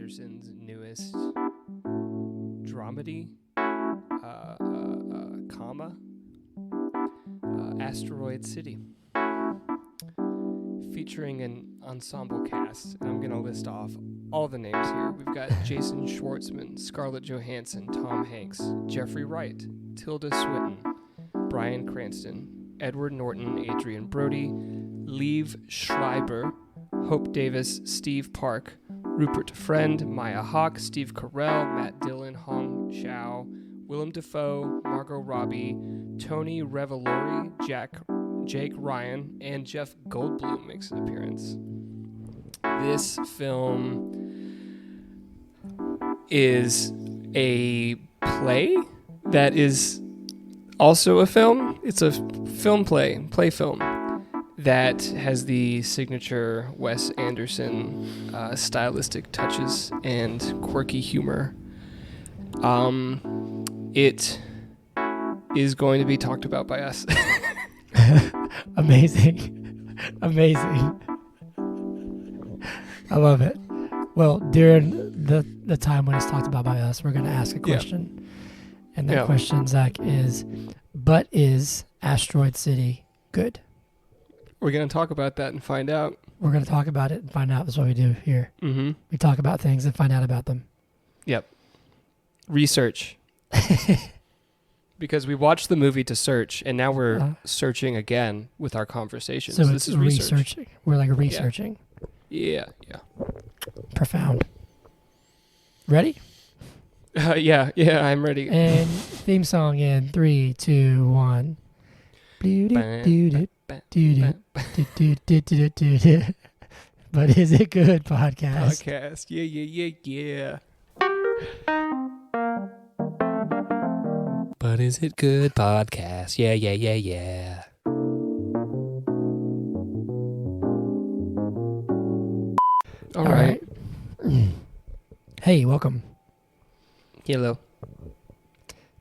Anderson's newest dramedy, Asteroid City, featuring an ensemble cast. And I'm going to list off all the names here. We've got Jason Schwartzman, Scarlett Johansson, Tom Hanks, Jeffrey Wright, Tilda Swinton, Bryan Cranston, Edward Norton, Adrien Brody, Liev Schreiber, Hope Davis, Steve Park, Rupert Friend, Maya Hawke, Steve Carell, Matt Dillon, Chau, Willem Dafoe, Margot Robbie, Tony Revolori, Jake Ryan, and Jeff Goldblum makes an appearance. This film is a play that is also a film. It's a play film that has the signature Wes Anderson stylistic touches and quirky humor. It is going to be talked about by us. Amazing. I love it. Well, during the time when it's talked about by us, we're going to ask a question. Yeah. And that question, Zach, is, but is Asteroid City good? We're going to talk about that and find out. We're going to talk about it and find out. That's what we do here. Mm-hmm. We talk about things and find out about them. Yep. Research. Because we watched the movie to search, and now we're searching again with our conversation. So this is researching. We're like researching. Yeah. Profound. Ready? Yeah, I'm ready. And theme song in 3, 2, 1. But is it good podcast? Yeah. But is it good podcast? Yeah. All right. Hey, welcome. Hello.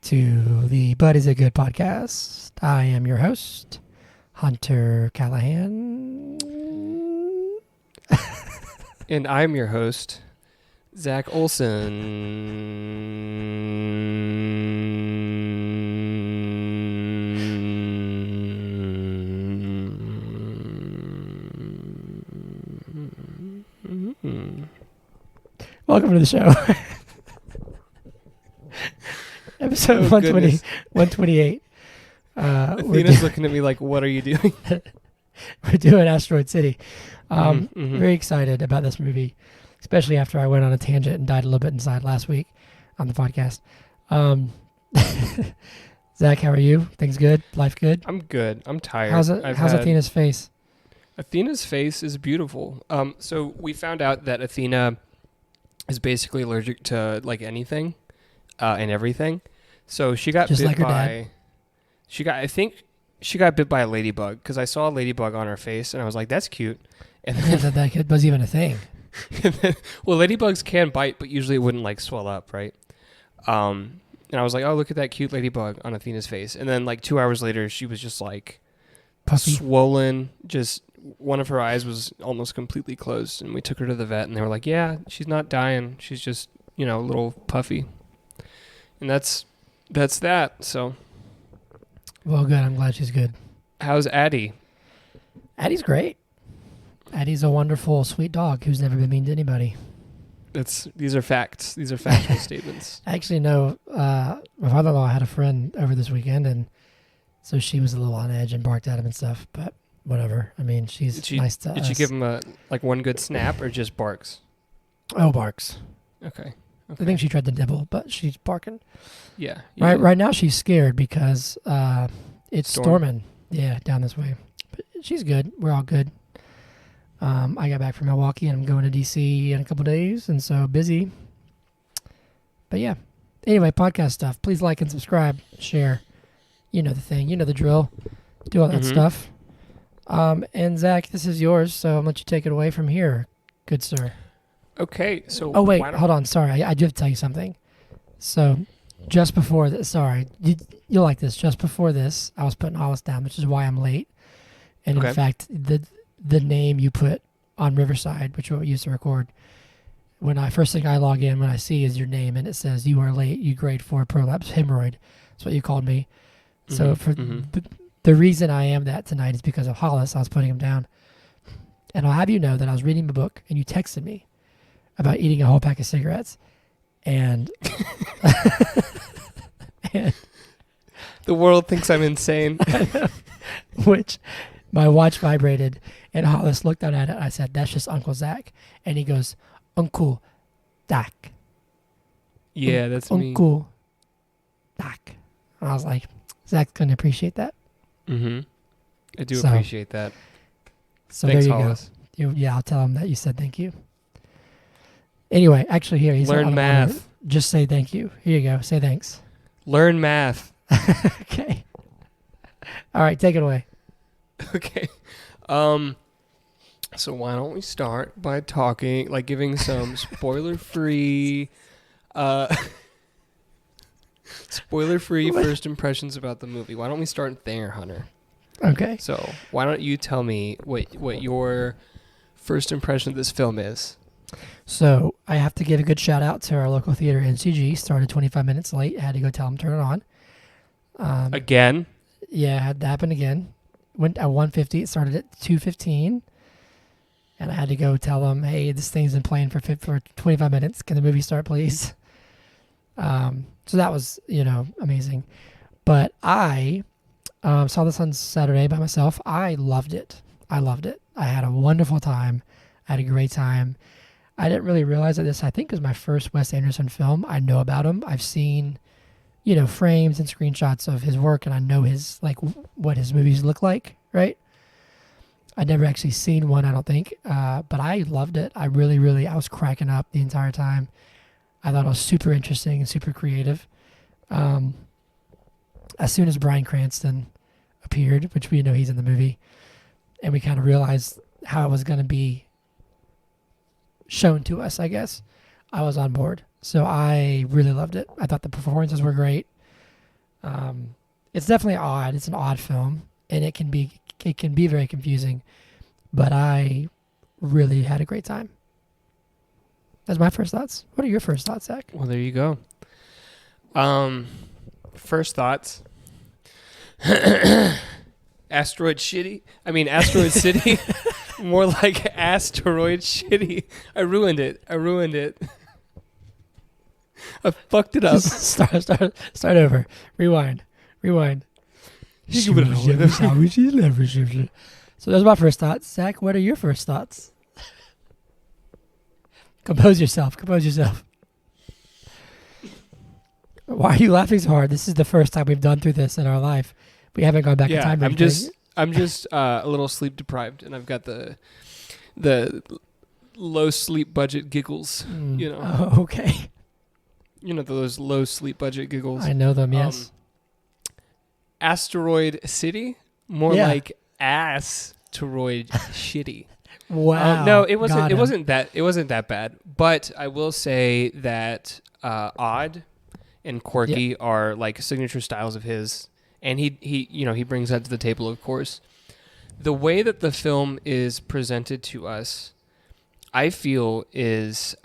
To the But Is It Good podcast. I am your host, Hunter Callahan. And I'm your host, Zach Olson. Welcome to the show. Episode 128. Athena's looking at me like, what are you doing? We're doing Asteroid City. Very excited about this movie, especially after I went on a tangent and died a little bit inside last week on the podcast. Zach, how are you? Things good? Life good? I'm good. I'm tired. How's Athena's face? Athena's face is beautiful. So we found out that Athena is basically allergic to like anything and everything. So she got just bit like her by. dad. I think she got bit by a ladybug because I saw a ladybug on her face and I was like, "That's cute." And then, that was even a thing. Well, ladybugs can bite, but usually it wouldn't like swell up, right? And I was like, "Oh, look at that cute ladybug on Athena's face." And then like 2 hours later, she was just like puffy, swollen. Just one of her eyes was almost completely closed, and we took her to the vet, and they were like, "Yeah, she's not dying. She's just a little puffy." And that's that. So. Well, good. I'm glad she's good. How's Addie? Addie's great. Addie's a wonderful, sweet dog who's never been mean to anybody. These are facts. These are factual statements. Actually, no. My father-in-law had a friend over this weekend, and so she was a little on edge and barked at him and stuff. But whatever. I mean, she's nice to us. Did you give him one good snap or just barks? Oh, barks. Okay. I think she tried to nibble, but she's barking. Yeah. Right now she's scared because it's storming. Yeah, down this way. But she's good. We're all good. I got back from Milwaukee and I'm going to D.C. in a couple days, and so busy. But yeah. Anyway, podcast stuff. Please like and subscribe, share. You know the thing. You know the drill. Do all that stuff. And Zach, this is yours, so I'll let you take it away from here, good sir. Okay, so... Oh, wait, hold on. Sorry, I do have to tell you something. So, just before this... Sorry, you'll like this. Just before this, I was putting all this down, which is why I'm late. And in fact, the name you put on Riverside, which is what we used to record, when I first thing I log in, when I see is your name and it says you are late, you grade 4 prolapse hemorrhoid. That's what you called me. So for the reason I am that tonight is because of Hollis. I was putting him down. And I'll have you know that I was reading my book and you texted me about eating a whole pack of cigarettes. And, and the world thinks I'm insane. Which my watch vibrated and Hollis looked down at it. I said, that's just Uncle Zach. And he goes, Uncle Zach. Yeah, that's me. Uncle Zach. And I was like, Zach's going to appreciate that. Mm-hmm. I do appreciate that. So Thanks, there you Hollis. go. Yeah, I'll tell him that you said thank you. Anyway, actually here. He's Learn math. Just say thank you. Here you go. Say thanks. Learn math. Okay. All right, take it away. Okay. So why don't we start by talking, like giving some spoiler-free first impressions about the movie. Why don't we start there, Hunter? Okay. So why don't you tell me what your first impression of this film is? So I have to give a good shout out to our local theater, NCG. Started 25 minutes late. Had to go tell them to turn it on. Again? Yeah, had to happen again. Went at 1:50. It started at 2:15. And I had to go tell them, hey, this thing's been playing for 25 minutes. Can the movie start, please? So that was, amazing. But I saw this on Saturday by myself. I loved it. I had a wonderful time. I had a great time. I didn't really realize that this, I think, was my first Wes Anderson film. I know about him. I've seen, frames and screenshots of his work, and I know what his movies look like, right? I'd never actually seen one, I don't think, but I loved it. I really, I was cracking up the entire time. I thought it was super interesting and super creative. As soon as Bryan Cranston appeared, which we know he's in the movie, and we kind of realized how it was going to be shown to us, I guess, I was on board. So I really loved it. I thought the performances were great. It's definitely odd. It's an odd film, and it can be very confusing, but I really had a great time. That's my first thoughts. What are your first thoughts, Zach? Well, there you go. First thoughts. Asteroid City. More like Asteroid Shitty. I ruined it. I fucked it up. Start over. Rewind. So those are my first thoughts. Zach, what are your first thoughts? Compose yourself. Why are you laughing so hard? This is the first time we've done through this in our life. We haven't gone back in time. I'm just a little sleep deprived, and I've got the low sleep budget giggles. Oh, okay. Those low sleep budget giggles. I know them. Yes. Asteroid City, more like Asteroid Shitty. Wow. No, it wasn't. It wasn't that bad. But I will say that odd and quirky are like signature styles of his, and he brings that to the table. Of course, the way that the film is presented to us, I feel, is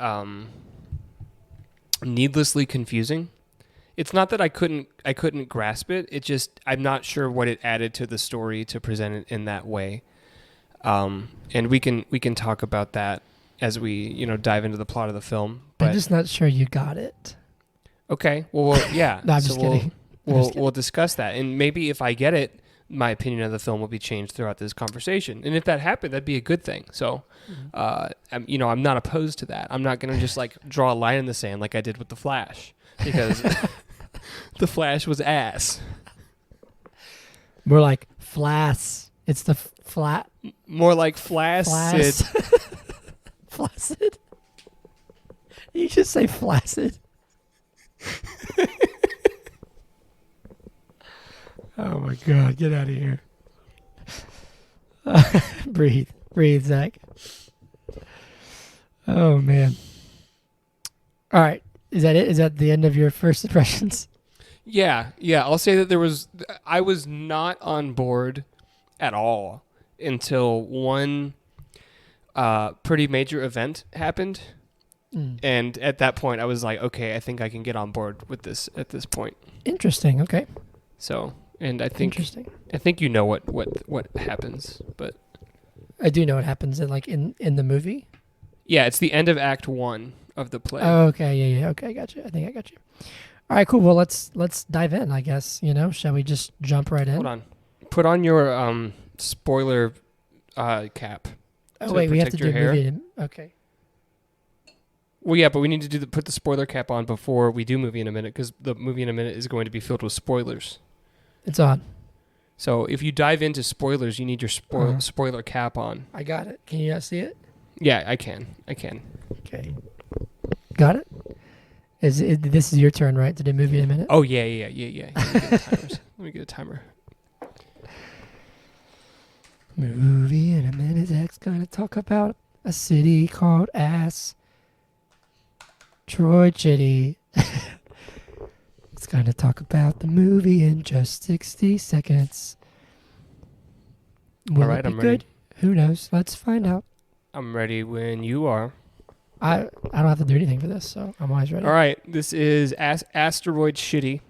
needlessly confusing. It's not that I couldn't grasp it. It just, I'm not sure what it added to the story to present it in that way. And we can talk about that as we dive into the plot of the film. But I'm just not sure you got it. Okay. Well, yeah. No, I'm just kidding. We'll discuss that, and maybe if I get it, my opinion of the film will be changed throughout this conversation. And if that happened, that'd be a good thing. So, I'm not opposed to that. I'm not gonna just draw a line in the sand like I did with The Flash, because The Flash was ass. More like flass. It's the flat. More like flaccid. Flaccid? You just say flaccid. Oh my God, get out of here. Breathe, Zach. Oh man. All right. Is that it? Is that the end of your first impressions? Yeah. I'll say that I was not on board at all until one pretty major event happened. And at that point, I was like, okay, I think I can get on board with this at this point. Interesting. Okay. So, and I think you know what happens, but I do know what happens in the movie. Yeah, it's the end of Act 1 of the play. Oh, okay, yeah. Okay, I got you. I think I got you. All right, cool. Well, let's dive in, I guess. Shall we just jump right in? Hold on. Put on your spoiler cap. Oh, wait, we have to do movie. Okay. Well, yeah, but we need to put the spoiler cap on before we do movie in a minute, because the movie in a minute is going to be filled with spoilers. It's on. So if you dive into spoilers, you need your spoiler cap on. I got it. Can you not see it? Yeah, I can. Okay. Got it? This is your turn, right, to do movie in a minute? Oh, yeah. Let me get a timer. Movie in a minute. Zach's going to talk about a city called Asteroid City. It's going to talk about the movie in just 60 seconds. Will All right, it be I'm good? ready. Who knows? Let's find out. I'm ready when you are. I don't have to do anything for this, so I'm always ready. All right, this is Asteroid Shitty.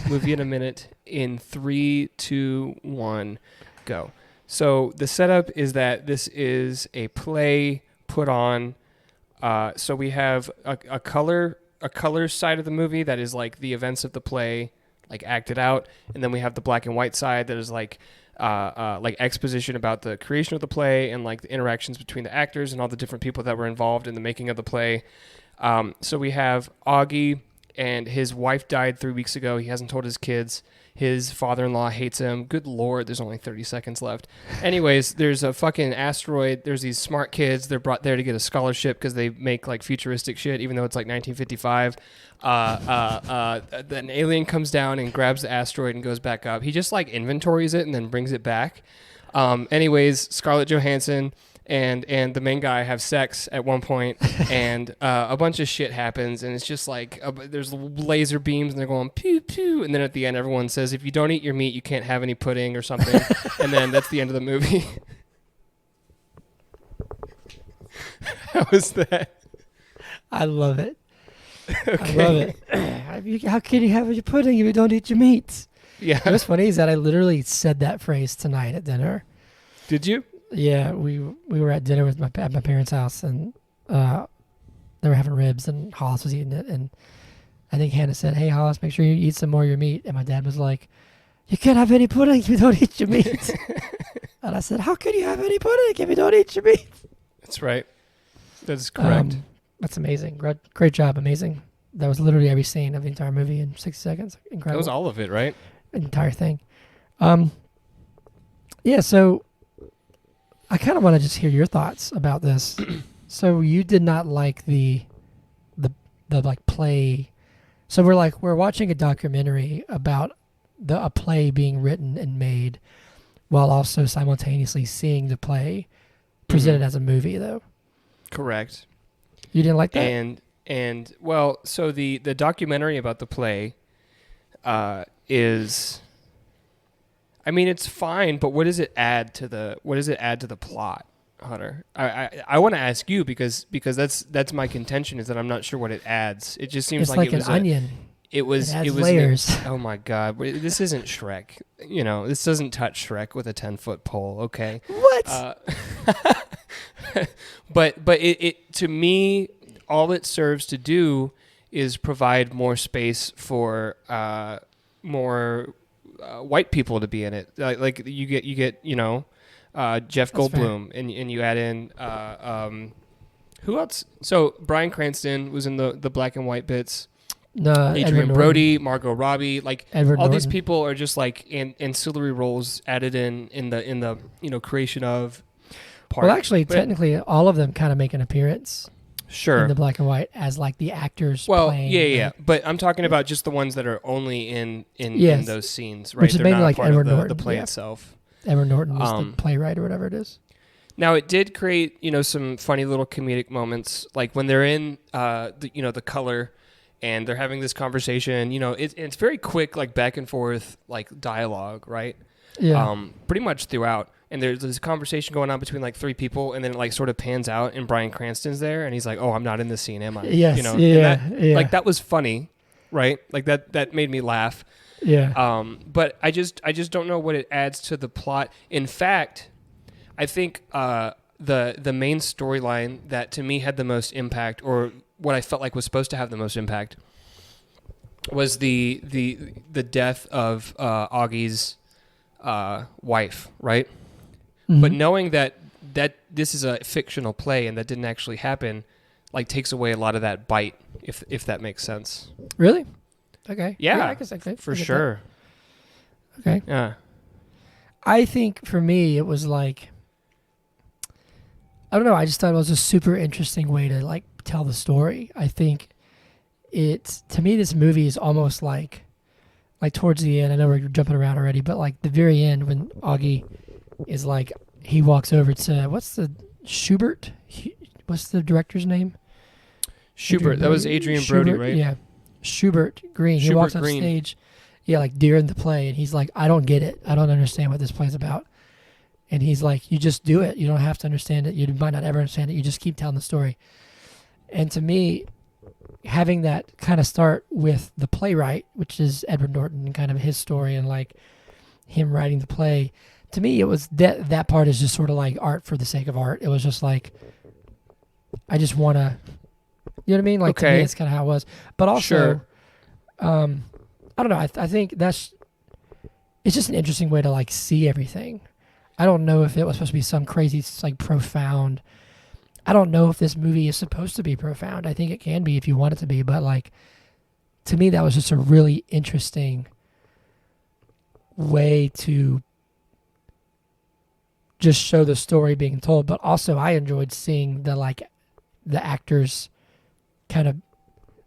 Movie in a minute. In 3, 2, 1, go. So the setup is that this is a play put on. So we have a color side of the movie that is like the events of the play, like acted out, and then we have the black and white side that is like exposition about the creation of the play and like the interactions between the actors and all the different people that were involved in the making of the play. So we have Augie, and his wife died 3 weeks ago. He hasn't told his kids. His father-in-law hates him. Good Lord, there's only 30 seconds left. Anyways, there's a fucking asteroid. There's these smart kids. They're brought there to get a scholarship because they make like futuristic shit, even though it's like 1955. An alien comes down and grabs the asteroid and goes back up. He just like inventories it and then brings it back. Anyways, Scarlett Johansson and the main guy have sex at one point, and a bunch of shit happens, and it's just like there's laser beams and they're going pew pew, and then at the end everyone says, if you don't eat your meat you can't have any pudding or something. And then that's the end of the movie. How was that? I love it. Okay. I love it. How can you have your pudding if you don't eat your meat? Yeah. What's funny is that I literally said that phrase tonight at dinner. Did you? Yeah, we were at dinner at my parents' house, and they were having ribs, and Hollis was eating it, and I think Hannah said, "Hey, Hollis, make sure you eat some more of your meat." And my dad was like, "You can't have any pudding if you don't eat your meat." And I said, "How can you have any pudding if you don't eat your meat?" That's right. That is correct. That's amazing. Great job. Amazing. That was literally every scene of the entire movie in 60 seconds. Incredible. That was all of it, right? The entire thing. Yeah, so I kind of want to just hear your thoughts about this. So you did not like the like play. So we're watching a documentary about a play being written and made, while also simultaneously seeing the play presented as a movie, though. Correct. You didn't like that? And well, so the documentary about the play is, I mean, it's fine, but what does it add to the plot, Hunter? I want to ask you because that's my contention, is that I'm not sure what it adds. It just seems like it was an onion. It was layers. Oh my God, this isn't Shrek. This doesn't touch Shrek with a 10-foot pole. Okay. What? But it to me, all it serves to do is provide more space for more white people to be in it. Like you get Jeff Goldblum, and you add in who else? So Bryan Cranston was in the black and white bits. Adrien Brody, Margot Robbie, like Edward all Norton. these people are just like ancillary roles added in the creation of part. Well, actually, technically, all of them kind of make an appearance. Sure. In the black and white as like the actors. Well, playing, yeah. But I'm talking about just the ones that are only in those scenes, right? Which is They're mainly not like part Edward of the Norton, play yeah. itself. Edward Norton was the playwright or whatever it is. Now, it did create, some funny little comedic moments, like when they're in, the color, and they're having this conversation. It's very quick, like back and forth, like dialogue, right? Yeah. Pretty much throughout. and there's this conversation going on between like three people, and then it like sort of pans out, and Bryan Cranston's there, and he's like, "Oh, I'm not in this scene, am I?" Yes, you know, yeah, like that was funny, right? Like that made me laugh. Yeah. But I just don't know what it adds to the plot. In fact, I think the main storyline that to me had the most impact, or what I felt like was supposed to have the most impact, was the death of Augie's wife, right? Mm-hmm. But knowing that this is a fictional play and that didn't actually happen, like takes away a lot of that bite, if that makes sense. Really? Okay. Yeah, I guess I could. for sure. That. Okay. Yeah. I think for me it was like, I don't know, I just thought it was a super interesting way to like tell the story. I think to me this movie is almost like towards the end, I know we're jumping around already, but like the very end when Augie is like, he walks over to, what's the director's name? Schubert. That was Adrien Brody, right? Yeah. Schubert Green. He walks on stage, like during the play, and he's like, I don't get it. I don't understand what this play's about. And he's like, you just do it. You don't have to understand it. You might not ever understand it. You just keep telling the story. And to me, having that kind of start with the playwright, which is Edward Norton, and kind of his story and like him writing the play, to me it was that part is just sort of like art for the sake of art. It was just like, I just want to, you know what I mean? Like, to me, that's kind of how it was. But also, sure. I don't know. I think it's just an interesting way to like see everything. I don't know if it was supposed to be some crazy, like profound. I don't know if this movie is supposed to be profound. I think it can be if you want it to be. But like, to me, that was just a really interesting way to just show the story being told. But also, I enjoyed seeing the actors kind of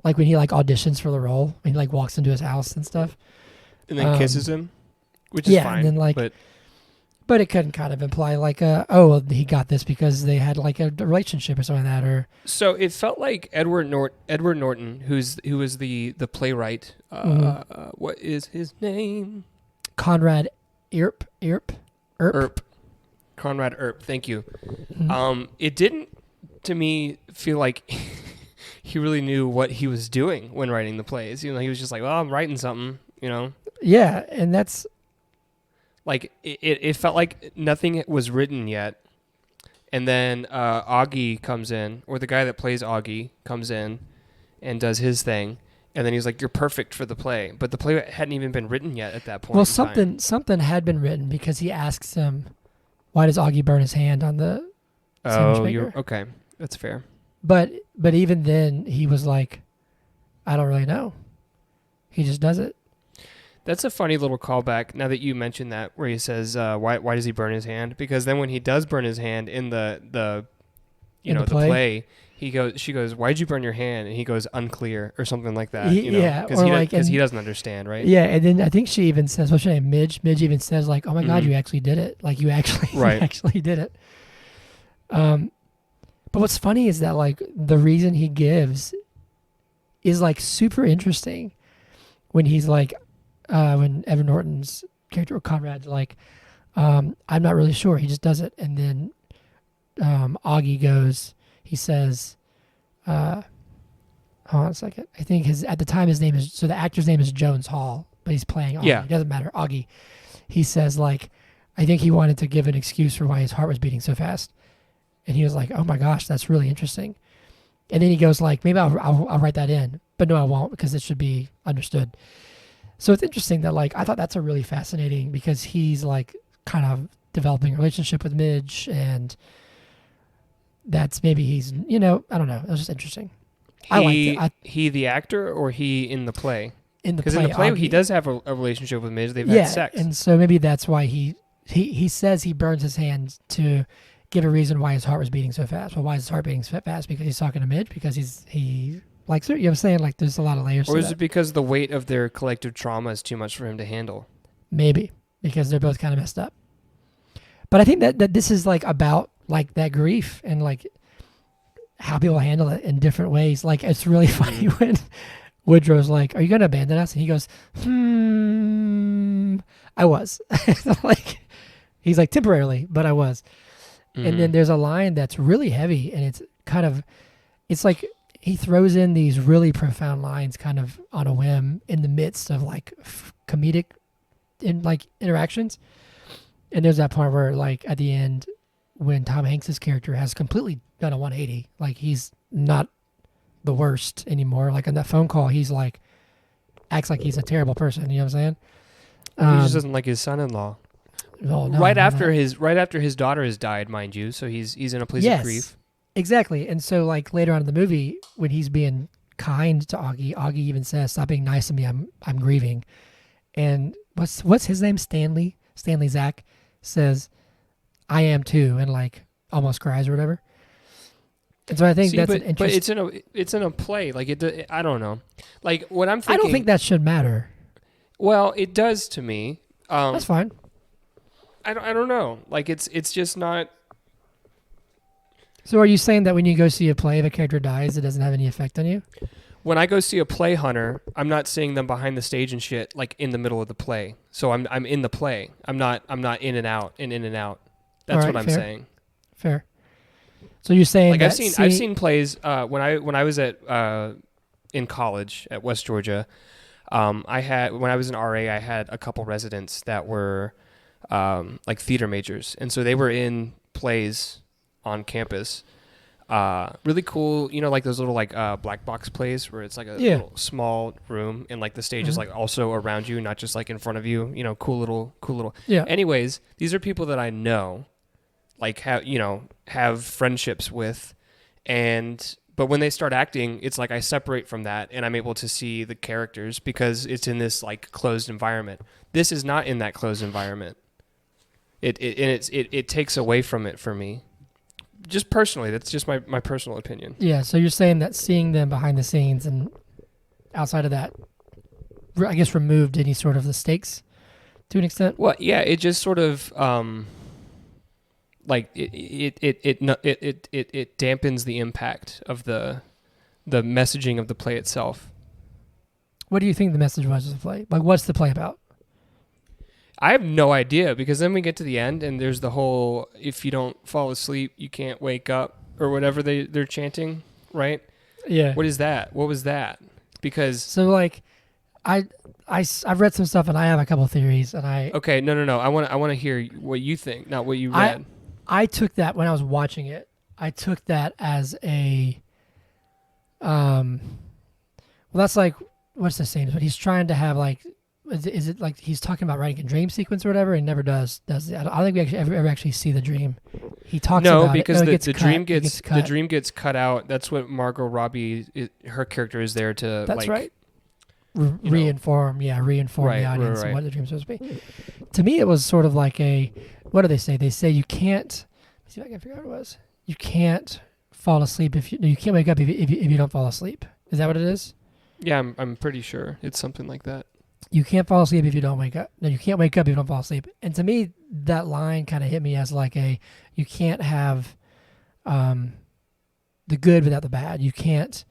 like when he like auditions for the role, when he like walks into his house and stuff, and then kisses him, which is fine. And then but it couldn't kind of imply like he got this because they had like a relationship or something like that, or so it felt like Edward Norton, who was the playwright. What is his name? Conrad Earp. Conrad Earp. Thank you. Mm-hmm. It didn't to me feel like he really knew what he was doing when writing the plays. You know, he was just like, well, I'm writing something, you know? Yeah, and that's... Like, it felt like nothing was written yet. And then Augie comes in, or the guy that plays Augie comes in and does his thing. And then he's like, you're perfect for the play. But the play hadn't even been written yet at that point. Well, something had been written because he asks him, why does Augie burn his hand on the sandwich maker? Okay. That's fair. But even then, he was like, I don't really know. He just does it. That's a funny little callback, now that you mentioned that, where he says, why does he burn his hand? Because then when he does burn his hand in the play, she goes, why'd you burn your hand? And he goes, unclear, or something like that. Because he doesn't understand, right? Yeah, and then I think she even says, what's her name? Midge even says, like, oh my God, you actually did it. Like, you actually, you actually did it. But what's funny is that, like, the reason he gives is, like, super interesting when he's, like, when Evan Norton's character, or Conrad's like, I'm not really sure. He just does it. And then Augie goes, he says, hold on a second. I think at the time his name is, so the actor's name is Jones Hall, but he's playing Augie. Yeah. It doesn't matter. Augie. He says, like, I think he wanted to give an excuse for why his heart was beating so fast. And he was like, oh my gosh, that's really interesting. And then he goes like, maybe I'll write that in. But no, I won't, because it should be understood. So it's interesting that, like, I thought that's a really fascinating, because he's like kind of developing a relationship with Midge, and that's maybe he's, I don't know. It was just interesting. I liked it. He the actor, or he in the play? In the play. Because in the play, Augie, he does have a relationship with Midge. They've had sex. And so maybe that's why he says he burns his hand to give a reason why his heart was beating so fast. Well, why is his heart beating so fast? Because he's talking to Midge? Because he likes her? You know what I'm saying? Like, there's a lot of layers to that. Or is it because the weight of their collective trauma is too much for him to handle? Maybe. Because they're both kind of messed up. But I think that this is, like, about, like, that grief and, like, how people handle it in different ways. Like, it's really funny when Woodrow's like, are you going to abandon us? And he goes, I was. Like, He's like, temporarily, but I was. Mm-hmm. And then there's a line that's really heavy, and it's like he throws in these really profound lines kind of on a whim in the midst of like comedic interactions. And there's that part where like at the end when Tom Hanks's character has completely done a 180, like he's not the worst anymore. Like on that phone call, he's like acts like he's a terrible person. You know what I'm saying? He just doesn't like his son-in-law. Oh, no, right no, after no. his daughter has died, mind you. So he's in a place Yes, of grief. Exactly. And so like later on in the movie, when he's being kind to Augie even says, "Stop being nice to me. I'm grieving." And what's his name? Stanley Zach says, "I am too," and like almost cries or whatever. And so I think that's an interesting. But it's in a play. Like I don't know. Like what I'm thinking. I don't think that should matter. Well, it does to me. That's fine. I don't know. Like it's just not. So are you saying that when you go see a play, if a character dies, it doesn't have any effect on you? When I go see a play hunter, I'm not seeing them behind the stage and shit like in the middle of the play. So I'm in the play. I'm not in and out. That's Right, what I'm fair. saying. Fair. So you're saying Like that I've seen plays when I was at in college at West Georgia. When I was an RA, I had a couple residents that were like theater majors, and so they were in plays on campus. Really cool, like those little like black box plays where it's like a little small room and like the stage is like also around you, not just like in front of you. Cool little. Yeah. Anyways, these are people that I know, like have friendships with, but when they start acting, it's like I separate from that and I'm able to see the characters because it's in this like closed environment. This is not in that closed environment. It takes away from it for me. Just personally, that's just my personal opinion. Yeah, so you're saying that seeing them behind the scenes and outside of that, I guess, removed any sort of the stakes to an extent? Well, yeah, it just sort of like it dampens the impact of the messaging of the play itself. What do you think the message was of the play? Like, what's the play about? I have no idea because then we get to the end and there's the whole if you don't fall asleep you can't wake up or whatever they're chanting, right? Yeah. What is that? What was that? Because so like I've read some stuff and I have a couple of theories and okay, no. I want to hear what you think, not what you read. I took that when I was watching it. I took that as a well, that's like what's the same? But he's trying to have like. Is it like he's talking about writing a dream sequence or whatever? And never does it? I don't think we actually ever actually see the dream. He talks about because it. The dream gets cut out. That's what Margot Robbie, her character is there to. That's like, right. Reinform the audience of what the dream's supposed to be. To me, it was sort of like what do they say? They say you can't. Let's see if I can figure out what it was. You can't fall asleep you can't wake up if you don't fall asleep. Is that what it is? Yeah, I'm pretty sure it's something like that. You can't fall asleep if you don't wake up. No, you can't wake up if you don't fall asleep. And to me, that line kind of hit me as like you can't have the good without the bad. You can't,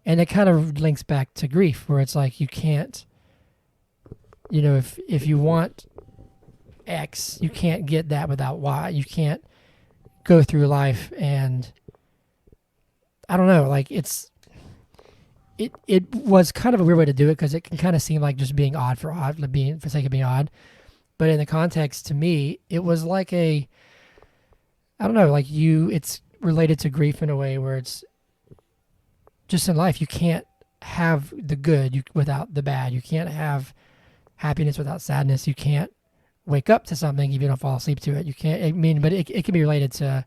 and it kind of links back to grief where it's like you can't, if you want X, you can't get that without Y. You can't go through life and, I don't know, like It was kind of a weird way to do it because it can kind of seem like just being odd for sake of being odd. But in the context, to me, it was like I don't know, like it's related to grief in a way where it's just in life. You can't have the good without the bad. You can't have happiness without sadness. You can't wake up to something if you don't fall asleep to it. You can't, but it can be related to,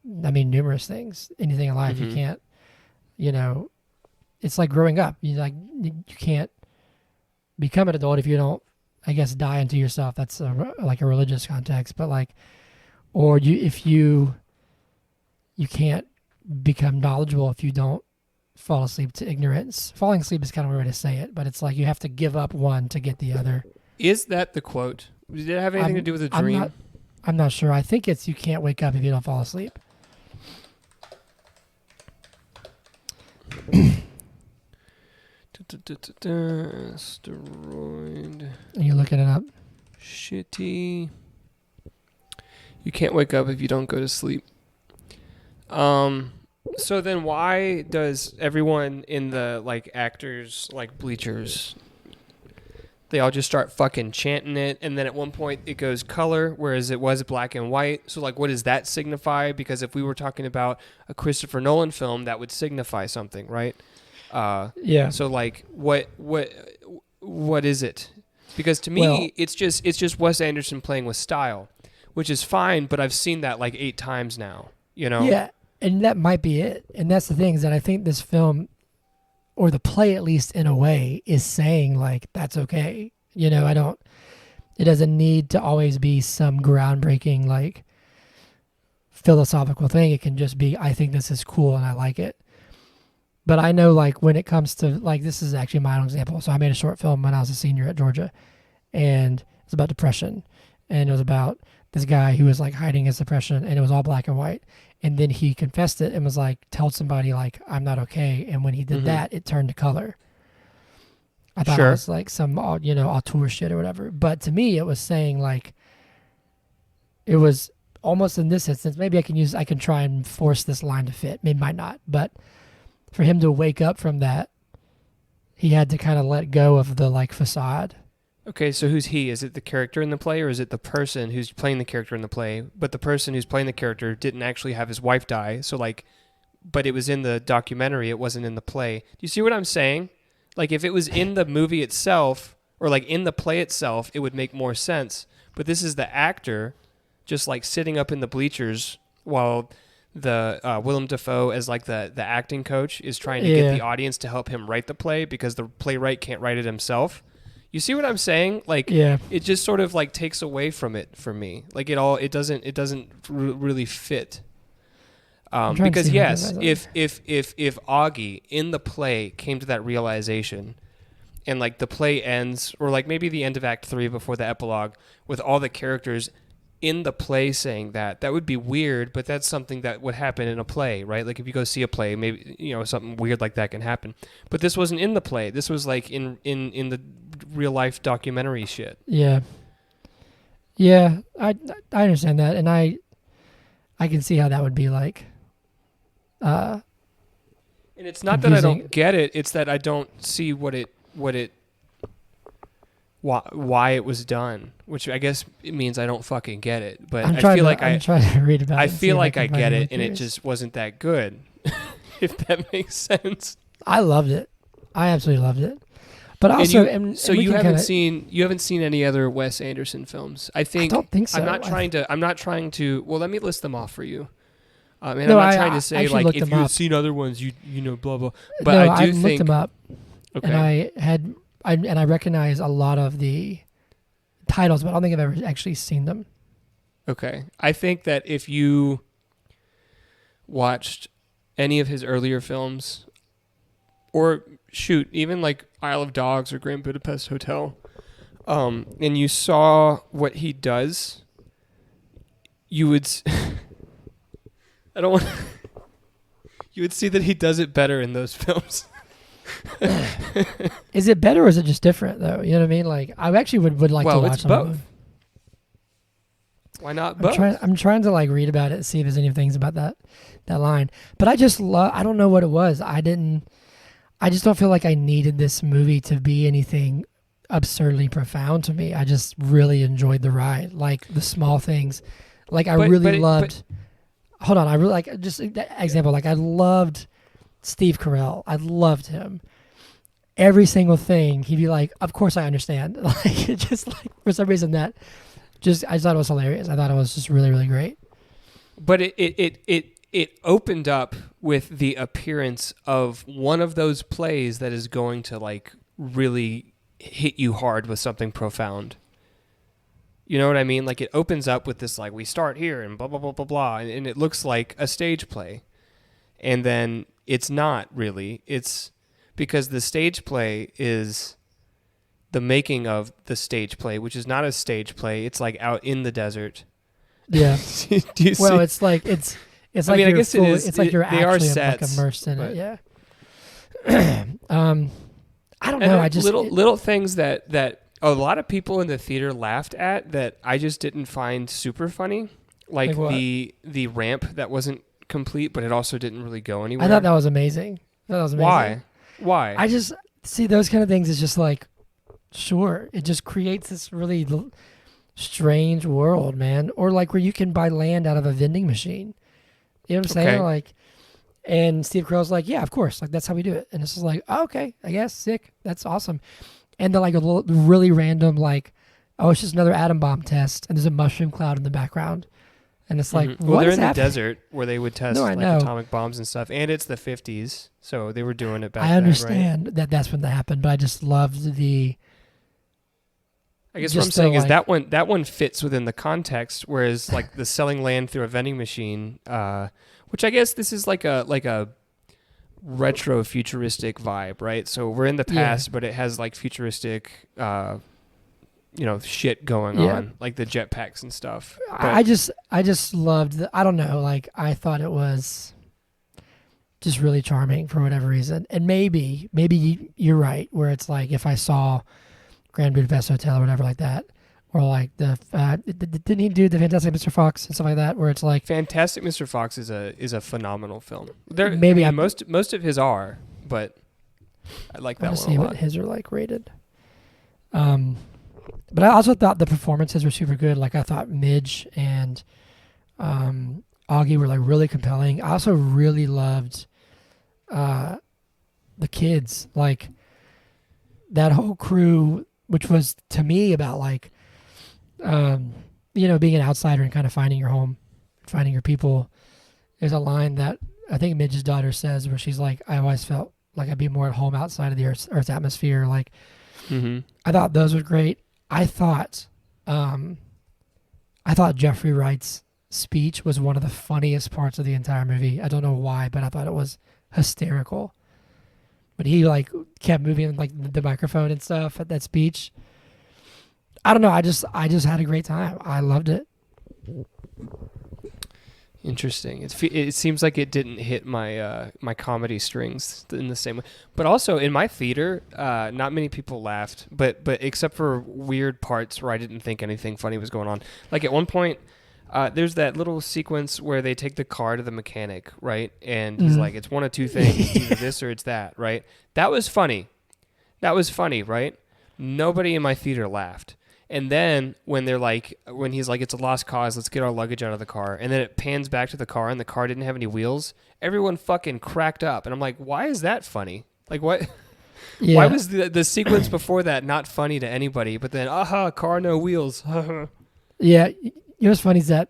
numerous things, anything in life. Mm-hmm. You can't, it's like growing up. You can't become an adult if you don't, I guess, die into yourself. That's like a religious context, but if you can't become knowledgeable if you don't fall asleep to ignorance. Falling asleep is kind of a weird way to say it, but it's like you have to give up one to get the other. Is that the quote? Did it have anything to do with a dream? I'm not sure. I think it's you can't wake up if you don't fall asleep. Asteroid. Are you looking it up? Shitty You can't wake up if you don't go to sleep. So then why does everyone in the like actors like bleachers, they all just start fucking chanting it, and then at one point it goes color, whereas it was black and white. So like, what does that signify? Because if we were talking about a Christopher Nolan film, that would signify something, right? Yeah. So like, what is it? Because to me, it's just Wes Anderson playing with style, which is fine. But I've seen that like 8 times now. You know? Yeah, and that might be it. And that's the thing, is that I think this film, or the play at least in a way, is saying like that's okay. You know, it doesn't need to always be some groundbreaking like philosophical thing. It can just be, I think this is cool and I like it. But I know like when it comes to like, this is actually my own example. So I made a short film when I was a senior at Georgia, and it's about depression, and it was about this guy who was like hiding his depression, and it was all black and white. And then he confessed it and was like, told somebody like, I'm not okay. And when he did that, it turned to color. I thought it was like some, auteur shit or whatever. But to me, it was saying like, it was almost in this instance, maybe I can try and force this line to fit. Maybe might not. But for him to wake up from that, he had to kind of let go of the like facade. Okay, so who's he? Is it the character in the play, or is it the person who's playing the character in the play? But the person who's playing the character didn't actually have his wife die, so like, but it was in the documentary, it wasn't in the play. Do you see what I'm saying? Like, if it was in the movie itself, or like in the play itself, it would make more sense. But this is the actor just like sitting up in the bleachers while the Willem Dafoe, as like the acting coach, is trying to get the audience to help him write the play because the playwright can't write it himself. You see what I'm saying? Like, it just sort of like takes away from it for me. Like it doesn't really fit. Because yes, if Augie in the play came to that realization, and like the play ends, or like maybe the end of Act 3 before the epilogue, with all the characters in the play saying that would be weird, but that's something that would happen in a play, right? Like if you go see a play, maybe something weird like that can happen. But this wasn't in the play. This was like in the real life documentary shit. Yeah, I understand that, and I can see how that would be like. And it's not confusing. That I don't get it; it's that I don't see why it was done, which I guess it means I don't fucking get it. But I'm trying to read about it. I feel like I get it, and it just wasn't that good. If that makes sense. I loved it. I absolutely loved it. But also, you haven't seen any other Wes Anderson films? I don't think so. I'm not trying to. Well, let me list them off for you. And I'm not trying to say like if you've seen other ones, you know, blah blah. But no, I do think looked them up, okay. And I recognize a lot of the titles, but I don't think I've ever actually seen them. Okay. I think that if you watched any of his earlier films, or shoot, even like Isle of Dogs or Grand Budapest Hotel, and you saw what he does, you would... I don't want... You would see that he does it better in those films. Is it better or is it just different though? You know what I mean? Like I actually would like to watch some both. Of them. Why not both? I'm trying to like read about it, see if there's any things about that line. But I just I don't know what it was. I just don't feel like I needed this movie to be anything absurdly profound to me. I just really enjoyed the ride, like the small things. Like I really loved. Hold on, I really like just that example. Like I loved Steve Carell. I loved him. Every single thing, he'd be like, "Of course I understand." Like it just like for some reason I just thought it was hilarious. I thought it was just really, really great. But it opened up with the appearance of one of those plays that is going to like really hit you hard with something profound. You know what I mean? Like it opens up with this like we start here and blah blah blah blah blah, and it looks like a stage play, and then it's not really. It's because the stage play is the making of the stage play, which is not a stage play. It's like out in the desert. Yeah. Do you see? Well, it's like it's like I guess it is. It's like you're actually like immersed in it. Yeah. I don't know. I just little things that a lot of people in the theater laughed at that I just didn't find super funny. Like what? the ramp that wasn't complete, but it also didn't really go anywhere. I thought that was amazing. Why? I just see those kind of things. It's just like, sure, it just creates this really strange world, man. Or like where you can buy land out of a vending machine. You know what I'm saying? Okay. Like, and Steve Carell's like, yeah, of course, like that's how we do it. And it's just like, oh, okay, I guess, sick, that's awesome. And then like a little really random, like, oh, it's just another atom bomb test, and there's a mushroom cloud in the background. And it's like, well, they're in happening? the desert where they would test like atomic bombs and stuff, and it's the 50s, so they were doing it back then. I understand right? that that's when that happened, but I just loved the. I guess what I'm saying is that one fits within the context, whereas like the selling land through a vending machine, which I guess this is like a retro futuristic vibe, right? So we're in the past, but it has like futuristic. Shit going on, like the jetpacks and stuff. But I just loved I don't know, like I thought it was just really charming for whatever reason. And maybe you're right, where it's like if I saw Grand Budapest Hotel or whatever like that, or like didn't he do the Fantastic Mr. Fox and stuff like that, where it's like Fantastic Mr. Fox is a phenomenal film. Most of his are, but I like that one a lot. See what his are like rated. But I also thought the performances were super good. Like I thought Midge and Augie were like really compelling. I also really loved the kids, like that whole crew, which was to me about like being an outsider and kind of finding your home, finding your people. There's a line that I think Midge's daughter says where she's like, I always felt like I'd be more at home outside of the Earth's atmosphere. Like I thought those were great. I thought Jeffrey Wright's speech was one of the funniest parts of the entire movie. I don't know why, but I thought it was hysterical. But he like kept moving like the microphone and stuff at that speech. I don't know. I just had a great time. I loved it. Interesting. It seems like it didn't hit my my comedy strings in the same way. But also in my theater, not many people laughed. But except for weird parts where I didn't think anything funny was going on. Like at one point, there's that little sequence where they take the car to the mechanic, right? And he's like, it's one of two things, it's either this or it's that, right? That was funny. Right? Nobody in my theater laughed. And then when he's like, it's a lost cause, let's get our luggage out of the car. And then it pans back to the car and the car didn't have any wheels. Everyone fucking cracked up. And I'm like, why is that funny? Like what? Yeah. Why was the sequence before that not funny to anybody? But then, car, no wheels. Yeah. You know what's funny is that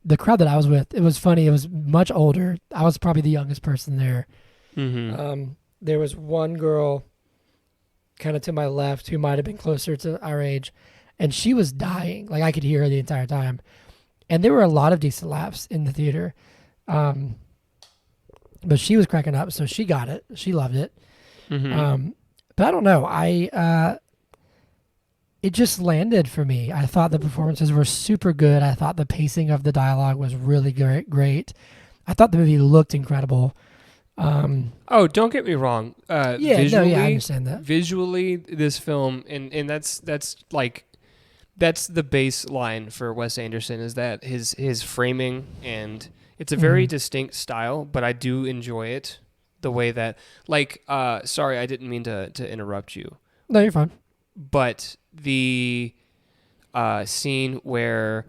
the crowd that I was with, it was funny. It was much older. I was probably the youngest person there. Mm-hmm. There was one girl kind of to my left who might have been closer to our age. And she was dying. Like, I could hear her the entire time. And there were a lot of decent laughs in the theater. But she was cracking up, so she got it. She loved it. Mm-hmm. But I don't know. It just landed for me. I thought the performances were super good. I thought the pacing of the dialogue was really great. I thought the movie looked incredible. Don't get me wrong. Visually, I understand that. Visually, this film, and that's like... That's the baseline for Wes Anderson, is that his framing, and it's a very distinct style, but I do enjoy it the way that, like, sorry, I didn't mean to interrupt you. No, you're fine. But the scene where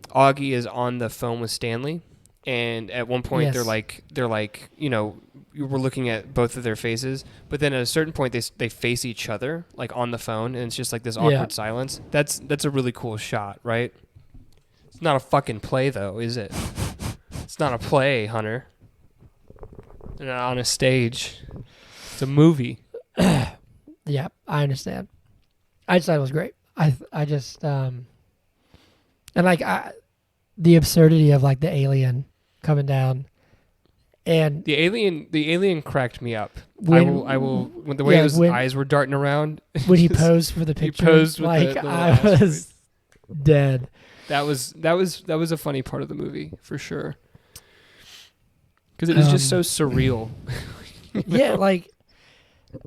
Augie is on the phone with Stanley, and at one point they're like, we're looking at both of their faces, but then at a certain point they face each other like on the phone, and it's just like this awkward silence. That's a really cool shot, right? It's not a fucking play though, is it? It's not a play, Hunter. They're not on a stage. It's a movie. Yeah, I understand. I just thought it was great. I just and like the absurdity of like the alien coming down. And the alien cracked me up. I will when the way his eyes were darting around when he posed for the picture. He posed with like the I was dead. That was a funny part of the movie for sure. Because it was just so surreal. Yeah, like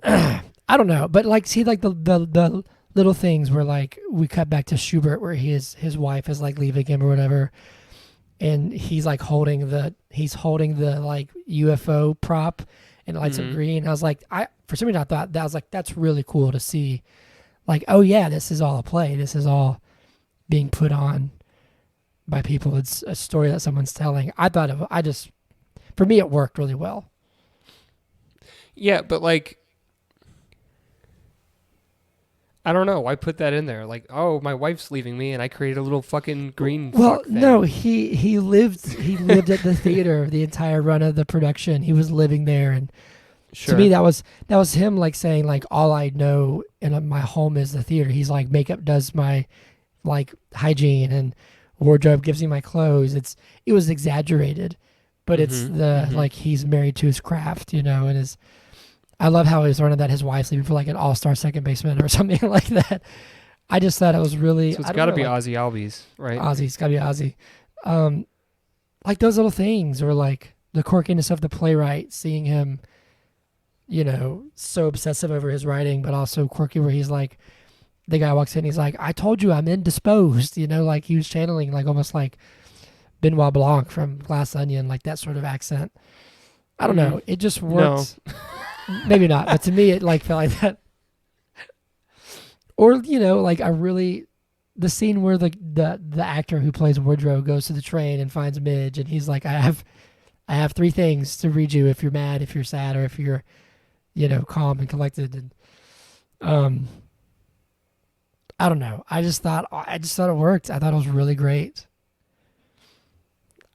I don't know, but like see like the little things where like we cut back to Schubert where his wife is like leaving him or whatever. and he's like holding the like UFO prop, and it lights up green. I was like, for some reason I thought that was like, that's really cool to see. Like, oh yeah, this is all a play. This is all being put on by people. It's a story that someone's telling. For me, it worked really well. Yeah, but like, I don't know. Why put that in there? Like, oh, my wife's leaving me, and I created a little fucking green. Well, thing. no, he lived at the theater the entire run of the production. He was living there, and to me that was him like saying like, all I know in my home is the theater. He's like, makeup does my like hygiene, and wardrobe gives me my clothes. It was exaggerated, but it's like he's married to his craft, and I love how he was learning that his wife's leaving for like an all-star second baseman or something like that. I just thought it was really. So it's got to be Ozzy Albies, right? It's got to be Ozzy. Like those little things, or like the quirkiness of the playwright, seeing him, so obsessive over his writing, but also quirky, where he's like, the guy walks in, he's like, I told you I'm indisposed, like he was channeling like almost like Benoit Blanc from Glass Onion, like that sort of accent. I don't know. It just works. No. Maybe not, but to me, it like felt like that. Or, like the scene where the actor who plays Woodrow goes to the train and finds Midge, and he's like, I have 3 things to read you if you're mad, if you're sad, or if you're, calm and collected. And, I don't know. I just thought it worked. I thought it was really great.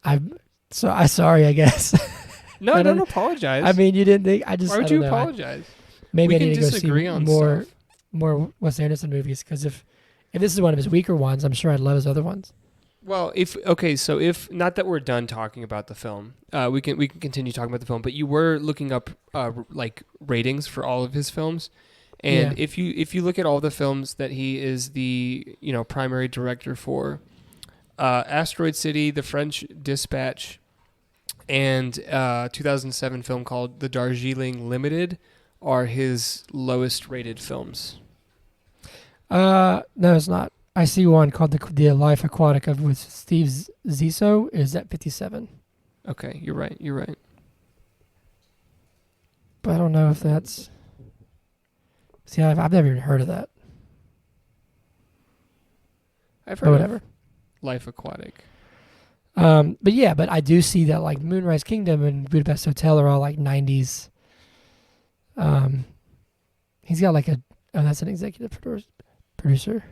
I'm sorry, I guess. No, don't apologize. I mean, you didn't think. Why would you apologize? Maybe I need to go see more Wes Anderson movies, because if this is one of his weaker ones, I'm sure I'd love his other ones. Well, if not that we're done talking about the film, we can continue talking about the film. But you were looking up like ratings for all of his films, and if you look at all the films that he is the primary director for, Asteroid City, The French Dispatch, and 2007 film called The Darjeeling Limited are his lowest rated films. No, it's not. I see one called the Life Aquatic with Steve Zissou is at 57. Okay, you're right. But I don't know if that's. See, I've never even heard of that. I've heard whatever. Of Life Aquatic. But I do see that like Moonrise Kingdom and Budapest Hotel are all like 90s. He's got like that's an executive producer.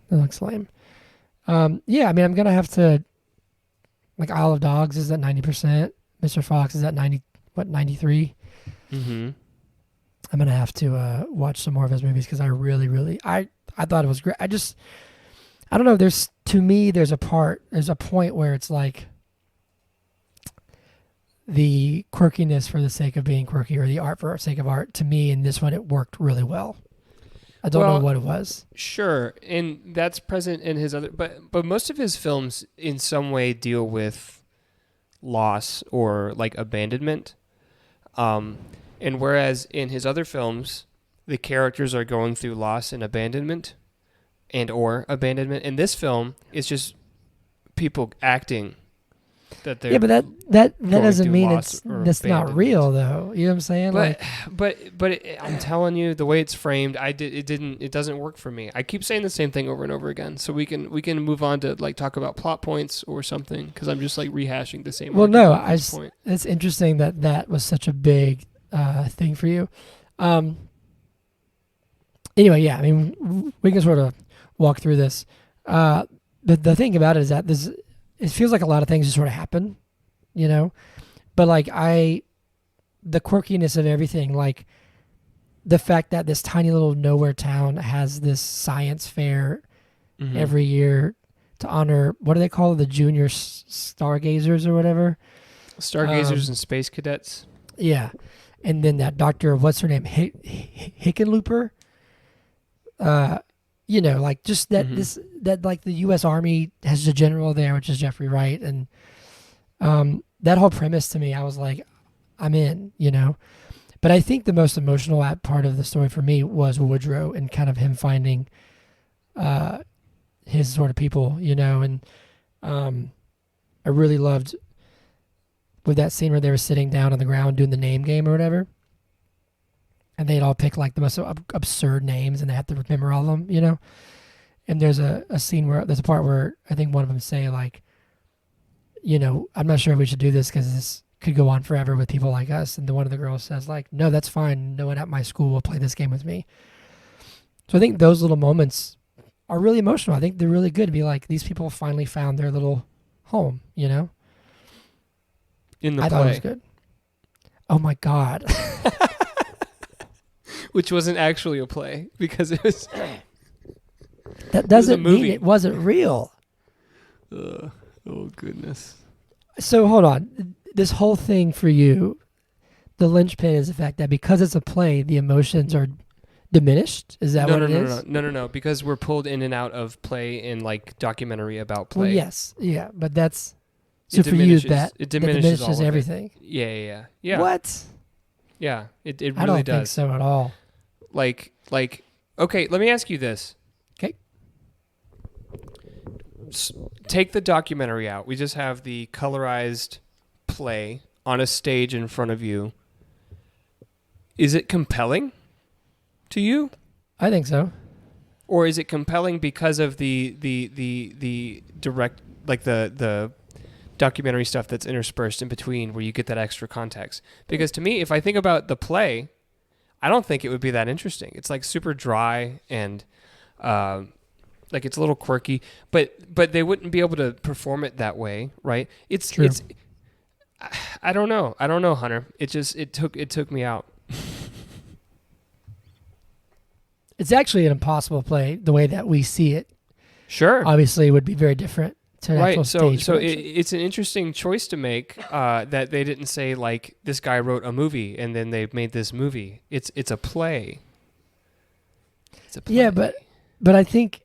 That looks lame. I mean, I'm going to have to, like Isle of Dogs is at 90%. Mr. Fox is at 93. Mm-hmm. I'm going to have to watch some more of his movies, because I really, really, I thought it was great. I don't know. There's a point where it's like the quirkiness for the sake of being quirky, or the art for the sake of art. To me, in this one, it worked really well. I don't know what it was. Sure, and that's present in his other, but most of his films in some way deal with loss or like abandonment. And whereas in his other films, the characters are going through loss and abandonment. In this film, it's just people acting that they're but that doesn't mean that's not real, though. You know what I'm saying? But I'm telling you, the way it's framed, it doesn't work for me. I keep saying the same thing over and over again. So we can move on to like talk about plot points or something, because I'm just like rehashing the same. Well, no, it's interesting that was such a big thing for you. Anyway, yeah, I mean, we can sort of walk through this. The thing about it is that it feels like a lot of things just sort of happen, but like the quirkiness of everything, like the fact that this tiny little nowhere town has this science fair every year to honor, what do they call it? The junior stargazers or whatever? Stargazers and space cadets. Yeah. And then that doctor, what's her name? Hickenlooper? Like just that that like the U.S. Army has a general there, which is Jeffrey Wright, and that whole premise to me, I was like, I'm in, But I think the most emotional part of the story for me was Woodrow, and kind of him finding his sort of people, and I really loved with that scene where they were sitting down on the ground doing the name game or whatever. And they'd all pick like the most absurd names and they have to remember all of them, you know? And there's a scene where there's a part where I think one of them say like, you know, I'm not sure if we should do this because this could go on forever with people like us. And one of the girls says like, no, that's fine. No one at my school will play this game with me. So I think those little moments are really emotional. I think they're really good to be like, these people finally found their little home, you know? In the I play. thought it was good. Oh my God. Which wasn't actually a play because it was... That doesn't mean movie. it wasn't real. Oh, goodness. So hold on. This whole thing for you, the linchpin is the fact that because it's a play, the emotions are diminished? Is that what it is? No. Because we're pulled in and out of play in like documentary about play. Well, yes. Yeah, but that's... So for you, it diminishes all of it. everything. Yeah. What? Yeah, it really does. I don't think so at all. Like, okay, let me ask you this. Okay. Take the documentary out. We just have the colorized play on a stage in front of you. Is it compelling to you? I think so. Or is it compelling because of the direct, like the documentary stuff that's interspersed in between where you get that extra context? Because to me, if I think about the play, I don't think it would be that interesting. It's like super dry and like it's a little quirky, but they wouldn't be able to perform it that way, right? It's true. I don't know, Hunter. It took me out. It's actually an impossible play the way that we see it. Sure. Obviously, it would be very different. Right, so it's an interesting choice to make that they didn't say like this guy wrote a movie and then they made this movie. It's a play. It's a play. Yeah, but I think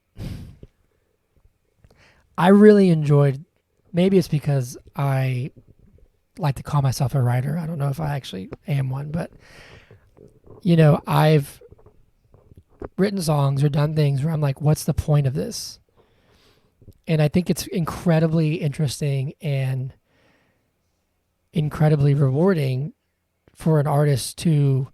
I really enjoyed. Maybe it's because I like to call myself a writer. I don't know if I actually am one, but you know, I've written songs or done things where I'm like, what's the point of this? And I think it's incredibly interesting and incredibly rewarding for an artist to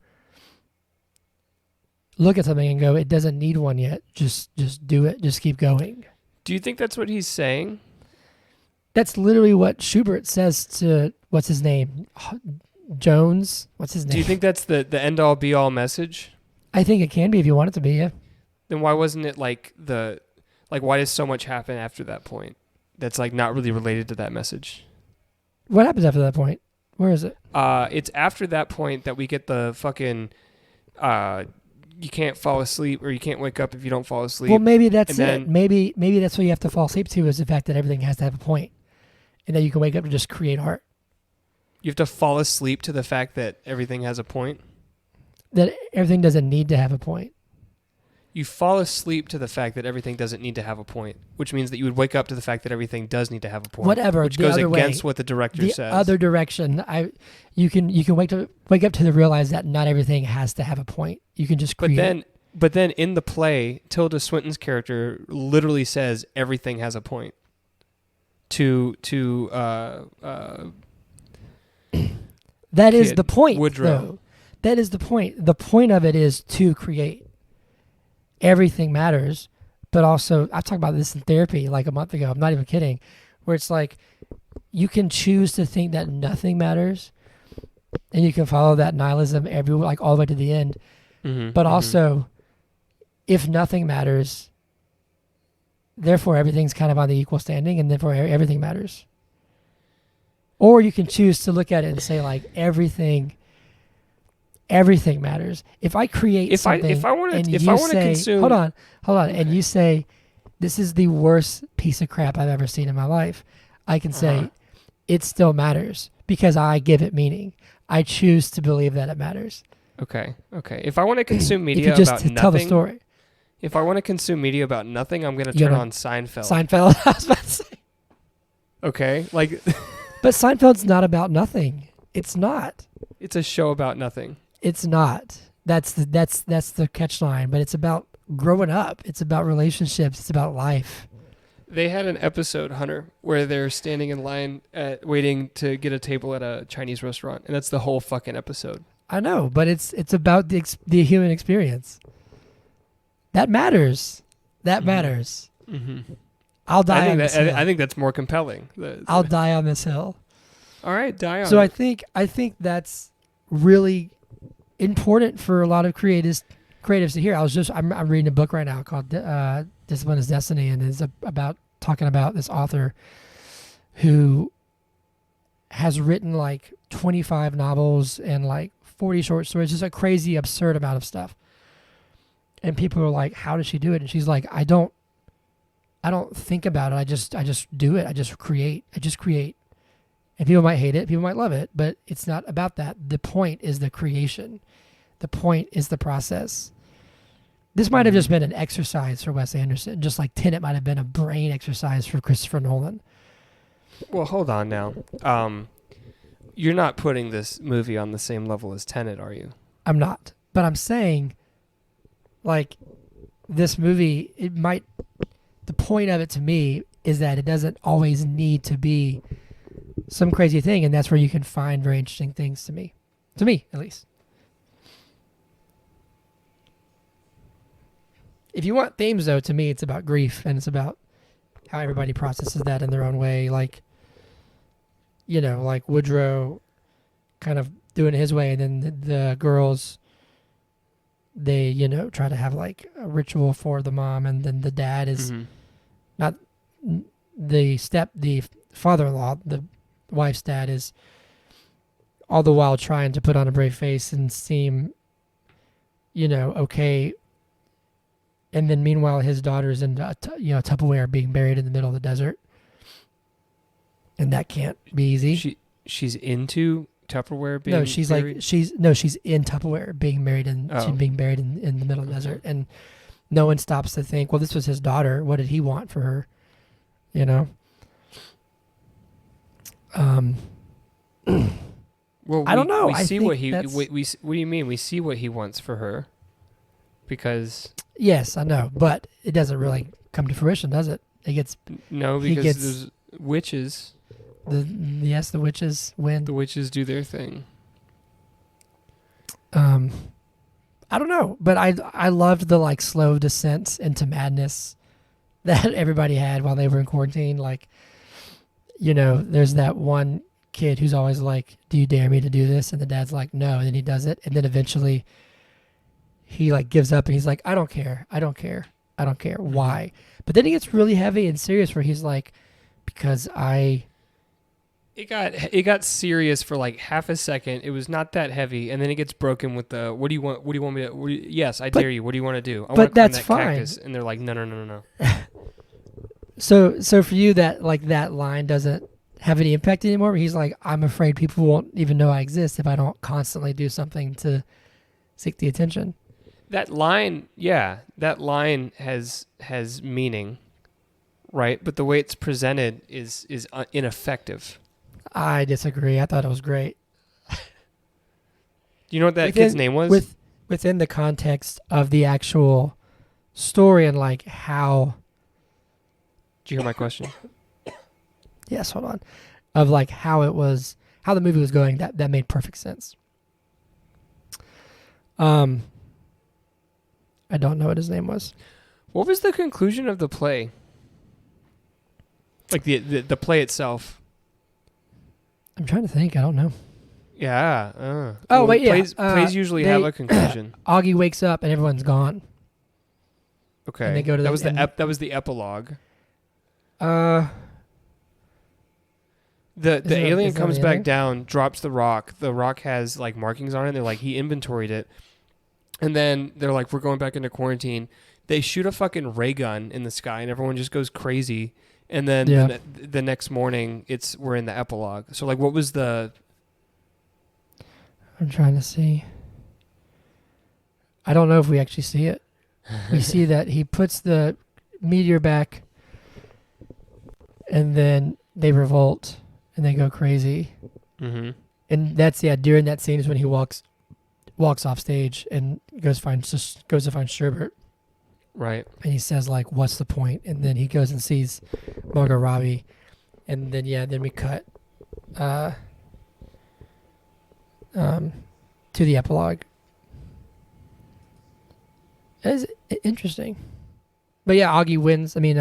look at something and go, it doesn't need one yet. Just do it. Just keep going. Do you think that's what he's saying? That's literally what Schubert says to, what's his name? Jones? What's his name? Do you think that's the end-all, be-all message? I think it can be if you want it to be, yeah. Then why wasn't it like why does so much happen after that point that's like not really related to that message? What happens after that point? Where is it? It's after that point that we get the fucking you can't fall asleep or you can't wake up if you don't fall asleep. Well, maybe that's it. Maybe that's what you have to fall asleep to, is the fact that everything has to have a point. And then you can wake up to just create art. You have to fall asleep to the fact that everything has a point? That everything doesn't need to have a point. You fall asleep to the fact that everything doesn't need to have a point, which means that you would wake up to the fact that everything does need to have a point. Whatever. Which the goes other against way, what the director the says. The other direction, you can wake up to realize that not everything has to have a point. You can just create. But then in the play, Tilda Swinton's character literally says everything has a point. That is the point, Woodrow. though. That is the point. The point of it is to create. Everything matters, but also, I talked about this in therapy like a month ago. I'm not even kidding. Where it's like, you can choose to think that nothing matters, and you can follow that nihilism like all the way to the end. Mm-hmm, but also, if nothing matters, therefore everything's kind of on the equal standing, and therefore everything matters. Or you can choose to look at it and say like everything matters. If I create something, if I want to consume, hold on, okay. And you say, this is the worst piece of crap I've ever seen in my life, I can say, it still matters because I give it meaning. I choose to believe that it matters. Okay. If I want to consume media if you just about nothing, tell the story. If I want to consume media about nothing, I'm going to turn on Seinfeld. Seinfeld, I was about to say. Okay, like. But Seinfeld's not about nothing. It's not. It's a show about nothing. It's not. That's the catch line. But it's about growing up. It's about relationships. It's about life. They had an episode, Hunter, where they're standing in line waiting to get a table at a Chinese restaurant, and that's the whole fucking episode. I know, but it's about the human experience. That matters. That matters. Mm-hmm. I'll die on this hill. I think that's more compelling. I'll die on this hill. All right, die on. So I think that's really important for a lot of creatives to hear. I'm reading a book right now called Discipline is Destiny, and it's about talking about this author who has written like 25 novels and like 40 short stories, just a crazy, absurd amount of stuff. And people are like, "How does she do it?" And she's like, "I don't think about it. I just do it. I just create. And people might hate it, people might love it, but it's not about that. The point is the creation. The point is the process. This might have just been an exercise for Wes Anderson, just like Tenet might have been a brain exercise for Christopher Nolan. Well, hold on now. You're not putting this movie on the same level as Tenet, are you? I'm not. But I'm saying, like, this movie, the point of it to me is that it doesn't always need to be some crazy thing, and that's where you can find very interesting things to me at least. If you want themes, though, to me it's about grief, and it's about how everybody processes that in their own way. Like, like Woodrow kind of doing it his way, and then the girls, they try to have like a ritual for the mom, and then the dad is not the father-in-law, the wife's dad is all the while trying to put on a brave face and seem, okay. And then meanwhile, his daughter's in Tupperware being buried in the middle of the desert. And that can't be easy. She's into Tupperware being buried? she's in Tupperware being married and she's being buried in the middle of the desert. And no one stops to think, well, this was his daughter. What did he want for her? Well, I don't know. What do you mean? We see what he wants for her, because yes, I know, but it doesn't really come to fruition, does it? Because there's witches. The witches win. The witches do their thing. I don't know, but I loved the like slow descent into madness that everybody had while they were in quarantine. Like, there's that one kid who's always like, "Do you dare me to do this?" And the dad's like, "No," and then he does it, and then eventually he like gives up and he's like, I don't care. Why? But then he gets really heavy and serious where he's like, because It got serious for like half a second. It was not that heavy, and then it gets broken with the what do you want me to? Yes, I dare you. What do you want to do? I want to climb that cactus. And they're like, no. So for you, that line doesn't have any impact anymore. He's like, I'm afraid people won't even know I exist if I don't constantly do something to seek the attention. That line has meaning, right? But the way it's presented is ineffective. I disagree. I thought it was great. Do you know what that kid's name was? Within the context of the actual story and like how... Did you hear my question? Yes, hold on. Of like how the movie was going, that made perfect sense. I don't know what his name was. What was the conclusion of the play? Like the play itself. I'm trying to think. I don't know. Yeah. Plays usually have a conclusion. Augie wakes up and everyone's gone. Okay. And they go to that was the epilogue. The alien comes back down, drops the rock. The rock has like markings on it. They're like, he inventoried it. And then they're like, we're going back into quarantine. They shoot a fucking ray gun in the sky and everyone just goes crazy. And then the next morning we're in the epilogue. So like, what was the... I'm trying to see. I don't know if we actually see it. We see that he puts the meteor back and then they revolt and they go crazy. Mm-hmm. And that's, during that scene is when he walks off stage and goes to find Sherbert. Right. And he says, like, what's the point? And then he goes and sees Margot Robbie. And then, then we cut to the epilogue. It is interesting. But yeah, Augie wins. I mean,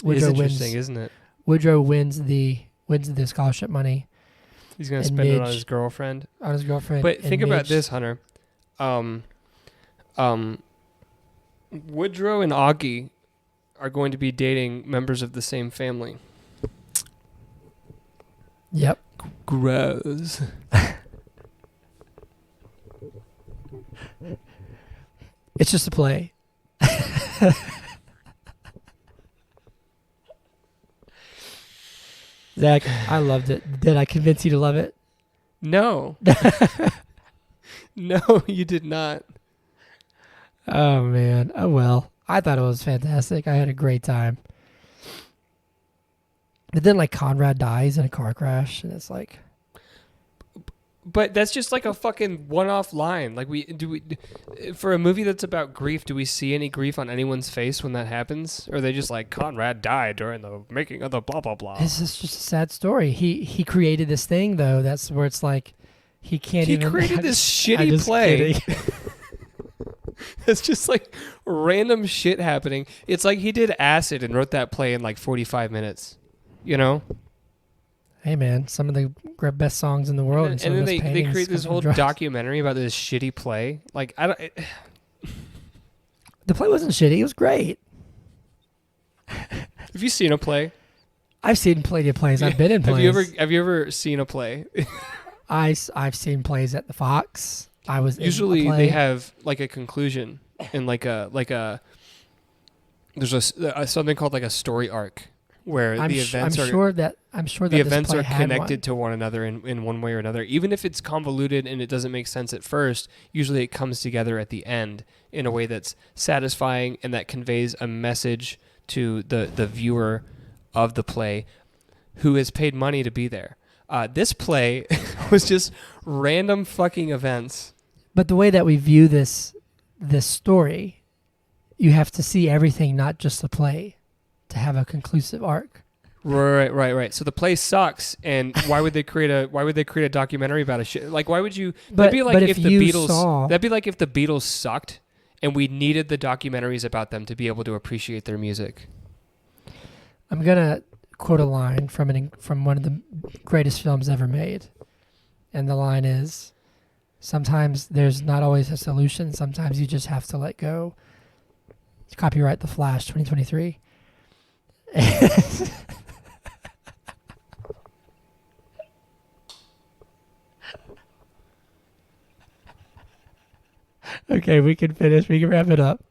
Woodrow wins. Isn't it? Woodrow wins the scholarship money. He's going to spend it on his girlfriend. On his girlfriend. But think about this, Hunter. Woodrow and Augie are going to be dating members of the same family. Yep. Gross. It's just a play. Zach, I loved it. Did I convince you to love it? No. No, you did not. Oh, man. Oh, well. I thought it was fantastic. I had a great time. But then, like, Conrad dies in a car crash, and it's like... But that's just like a fucking one-off line. Like, for a movie that's about grief, do we see any grief on anyone's face when that happens? Or are they just like, Conrad died during the making of the blah, blah, blah? It's just a sad story. He created this thing, though. That's where it's like, he created this shitty play. It's just like random shit happening. It's like he did acid and wrote that play in like 45 minutes. You know? Hey, man, some of the best songs in the world. And then they create this whole documentary about this shitty play. Like, the play wasn't shitty. It was great. Have you seen a play? I've seen plenty of plays. I've been in plays. Have you ever seen a play? I've seen plays at the Fox. I was usually in a play. They have like a conclusion and there's something called like a story arc where the events I'm sure that the events are connected to one another in one way or another. Even if it's convoluted and it doesn't make sense at first, usually it comes together at the end in a way that's satisfying and that conveys a message to the viewer of the play who has paid money to be there. This play was just random fucking events. But the way that we view this story, you have to see everything, not just the play, to have a conclusive arc. Right. So the play sucks, and why would they create a documentary about a shit? Like, why would you? That'd be like if the Beatles sucked, and we needed the documentaries about them to be able to appreciate their music. I'm gonna quote a line from one of the greatest films ever made, and the line is, "Sometimes there's not always a solution. Sometimes you just have to let go." It's copyright The Flash, 2023. Okay, we can finish. We can wrap it up.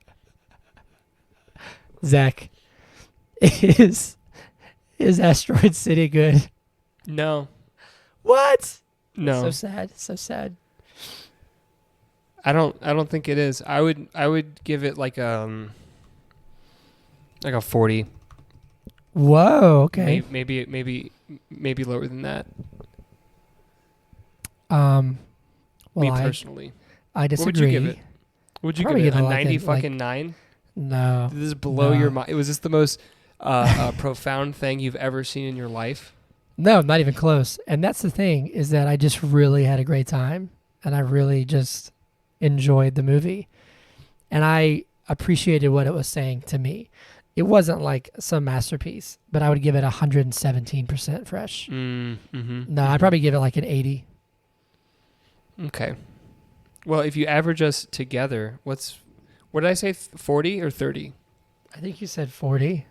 Zach, is Asteroid City good? No. What? No. So sad. So sad. I don't think it is. I would give it like a 40. Whoa. Okay. Maybe lower than that. Well, me personally. I disagree. What would you give it? Would you give it a 90 fucking 9? No. Did this blow your mind? Was this the most profound thing you've ever seen in your life? No, not even close. And that's the thing, is that I just really had a great time, and I really just enjoyed the movie. And I appreciated what it was saying to me. It wasn't like some masterpiece, but I would give it 117% fresh. No, I'd probably give it like an 80. Okay. Well, if you average us together, what did I say, 40 or 30? I think you said 40.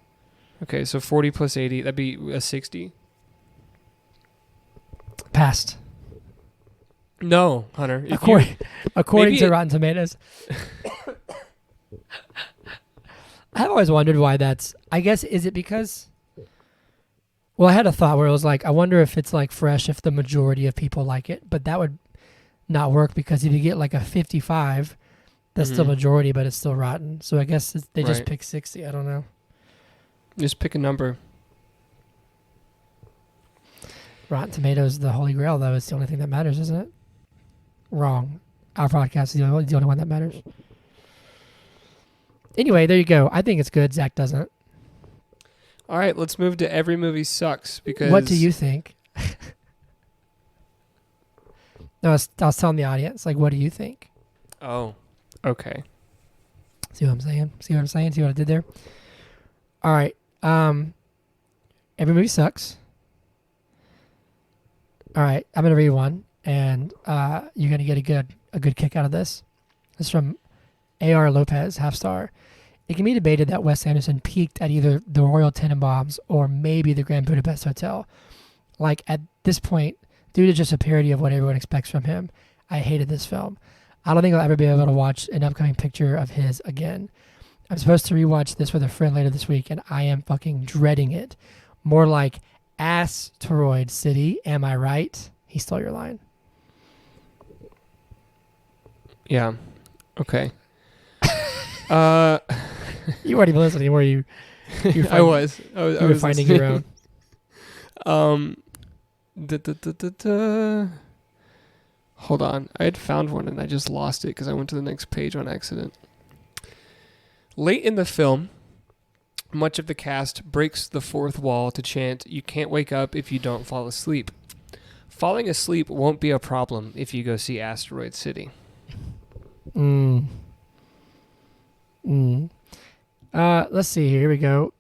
Okay, so 40 plus 80, that'd be a 60. Passed. No, Hunter. According to Rotten Tomatoes. I've always wondered why that's... I guess, is it because... Well, I had a thought where it was like, I wonder if it's like fresh if the majority of people like it, but that would not work because if you get like a 55, that's still majority, but it's still rotten. So I guess they just pick 60. I don't know. Just pick a number. Rotten Tomatoes, the holy grail, though, is the only thing that matters, isn't it? Wrong. Our podcast is the only one that matters. Anyway, there you go. I think it's good. Zach doesn't. All right, let's move to Every Movie Sucks, because... What do you think? No, I was telling the audience, like, what do you think? Oh, okay. See what I'm saying? See what I did there? All right. Every Movie Sucks. All right, I'm going to read one, and you're going to get a good kick out of this. This is from A.R. Lopez, half star. It can be debated that Wes Anderson peaked at either the Royal Tenenbaums or maybe the Grand Budapest Hotel. Like, at this point, due to just a parody of what everyone expects from him, I hated this film. I don't think I'll ever be able to watch an upcoming picture of his again. I'm supposed to rewatch this with a friend later this week, and I am fucking dreading it. More like Asteroid City, am I right? He stole your line. Yeah. Okay. You weren't even listening, were you? I was finding your own. Hold on. I had found one and I just lost it because I went to the next page on accident. Late in the film, much of the cast breaks the fourth wall to chant, "You can't wake up if you don't fall asleep." Falling asleep won't be a problem if you go see Asteroid City. Let's see here. Here we go.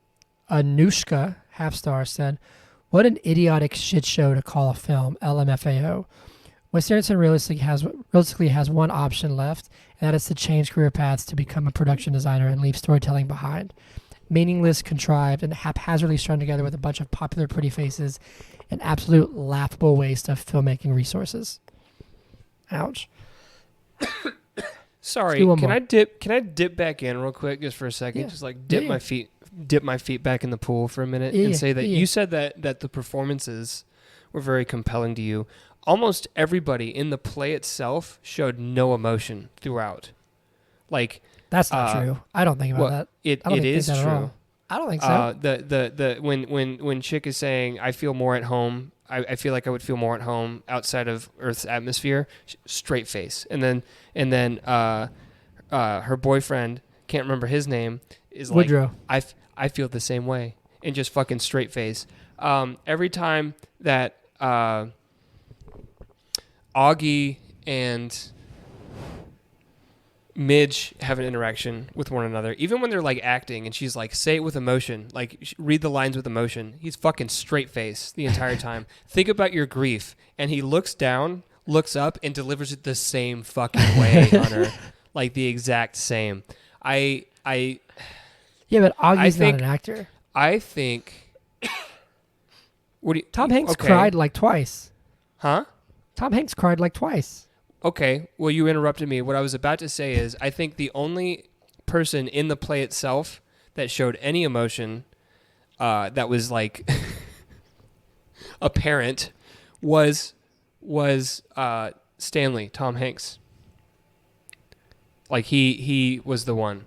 Anushka, half star, said, "What an idiotic shit show to call a film, LMFAO. Wes Anderson realistically has one option left, and that is to change career paths to become a production designer and leave storytelling behind. Meaningless, contrived, and haphazardly strung together with a bunch of popular pretty faces, an absolute laughable waste of filmmaking resources." Ouch. Sorry, can I dip back in real quick just for a second? Yeah. Just like dip my feet back in the pool for a minute and say that you said that the performances were very compelling to you. Almost everybody in the play itself showed no emotion throughout. Like, that's not true. I don't think about that. It is true. I don't think so. When Chick is saying, "I feel more at home," I feel like I would feel more at home outside of Earth's atmosphere. Straight face, and then her boyfriend, can't remember his name, is Woodrow. Like, I feel the same way, and just fucking straight face. Every time that Augie and Midge have an interaction with one another, even when they're like acting and she's like, "Say it with emotion, like read the lines with emotion," he's fucking straight face the entire time. Think about your grief, and he looks down, looks up, and delivers it the same fucking way on her, like the exact same. Yeah, but Augie's not an actor. I think. Tom Hanks cried like twice. Huh? Tom Hanks cried like twice. Okay, well, you interrupted me. What I was about to say is I think the only person in the play itself that showed any emotion that was like apparent was Stanley, Tom Hanks. Like he was the one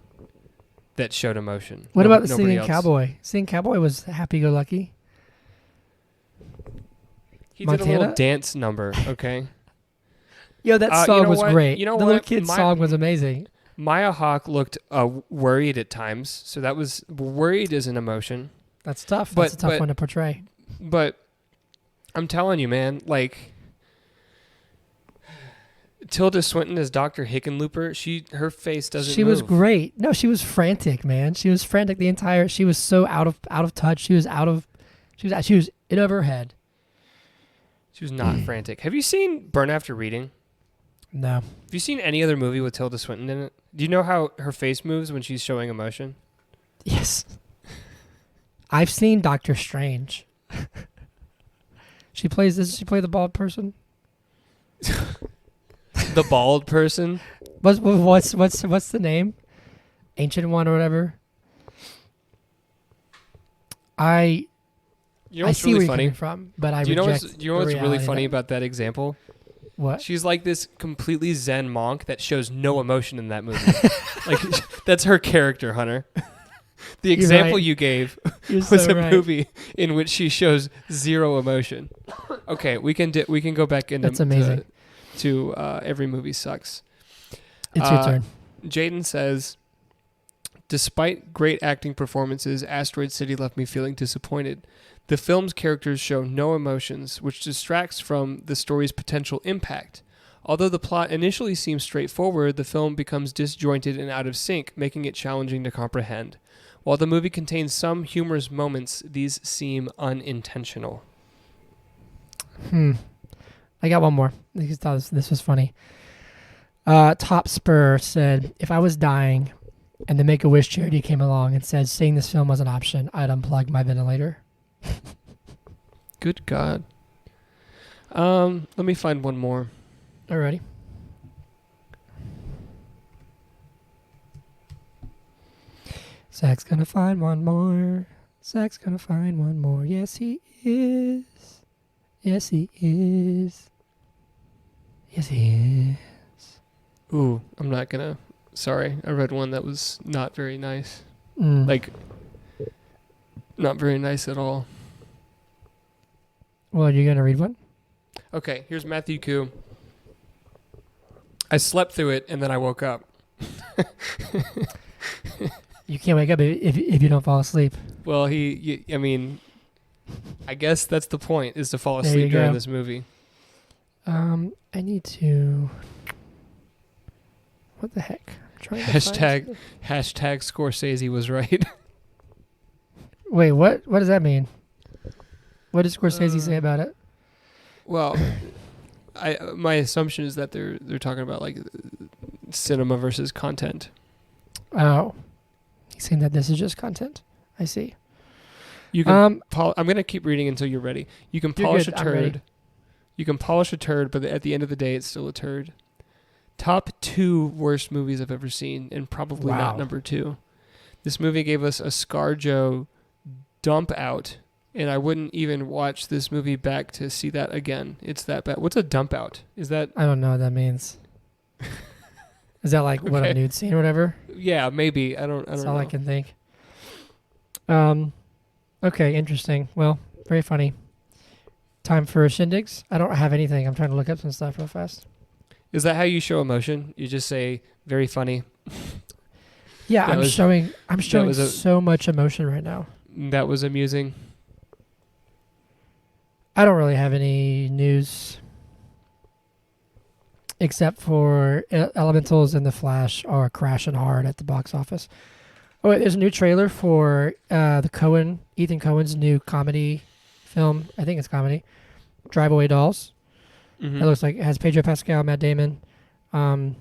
that showed emotion. What about the Singing Cowboy? Singing Cowboy was happy-go-lucky. He did a little dance number, okay? Yo, that song was great. You know the little kid's song was amazing. Maya Hawke looked worried at times, so that was worried is an emotion. That's tough. That's a tough one to portray. But I'm telling you, man, like Tilda Swinton as Dr. Hickenlooper, her face doesn't move. She was great. No, she was frantic, man. She was frantic the entire. She was so out of touch. She was in over her head. She was not frantic. Have you seen Burn After Reading? No. Have you seen any other movie with Tilda Swinton in it? Do you know how her face moves when she's showing emotion? Yes. I've seen Doctor Strange. Does she play the bald person? The bald person? What's the name? Ancient One or whatever. I see where you're coming from, but I reject. Do you know what's really funny about that example? What? She's like this completely zen monk that shows no emotion in that movie. Like, that's her character, Hunter. The example you gave was a movie in which she shows zero emotion. Okay, we can go back into that's amazing. To Every Movie Sucks. It's your turn. Jaden says, Despite great acting performances, Asteroid City left me feeling disappointed. The film's characters show no emotions, which distracts from the story's potential impact. Although the plot initially seems straightforward, the film becomes disjointed and out of sync, making it challenging to comprehend. While the movie contains some humorous moments, these seem unintentional. I got one more. I just thought this was funny. Top Spur said, if I was dying and the Make-A-Wish charity came along and said seeing this film was an option, I'd unplug my ventilator. Good God. Let me find one more. Alrighty. Zach's gonna find one more. Zach's gonna find one more. Yes, he is. Yes, he is. Yes, he is. Ooh, I'm not gonna... Sorry, I read one that was not very nice. Like, not very nice at all. Well, are you going to read one? Okay, here's Matthew Koo. I slept through it, and then I woke up. You can't wake up if you don't fall asleep. Well, I guess that's the point, is to fall There asleep you during go. this movie. I need to... What the heck? I'm trying to find Hashtag Scorsese was right. Wait, what does that mean? What does Scorsese say about it? Well, my assumption is that they're talking about like cinema versus content. Oh. He's saying that this is just content. I see. You can I'm going to keep reading until you're ready. You can polish good. a I'm ready. turd. You can polish a turd, but at the end of the day, it's still a turd. Top 2 worst movies I've ever seen, and probably not number 2. This movie gave us a ScarJo dump out, and I wouldn't even watch this movie back to see that again. It's that bad. What's a dump out? Is that... I don't know what that means. Is that like what, a nude scene or whatever? Yeah, maybe. I don't That's know. all I can think. Okay, interesting. Well, very funny. Time for shindigs? I don't have anything. I'm trying to look up some stuff real fast. Is that how you show emotion? You just say, very funny. Yeah, I'm showing so much emotion right now. That was amusing. I don't really have any news. Except for Elementals and The Flash are crashing hard at the box office. Oh, wait, there's a new trailer for Ethan Cohen's new comedy film. I think it's comedy. Drive Away Dolls. Mm-hmm. It looks like it has Pedro Pascal, Matt Damon. I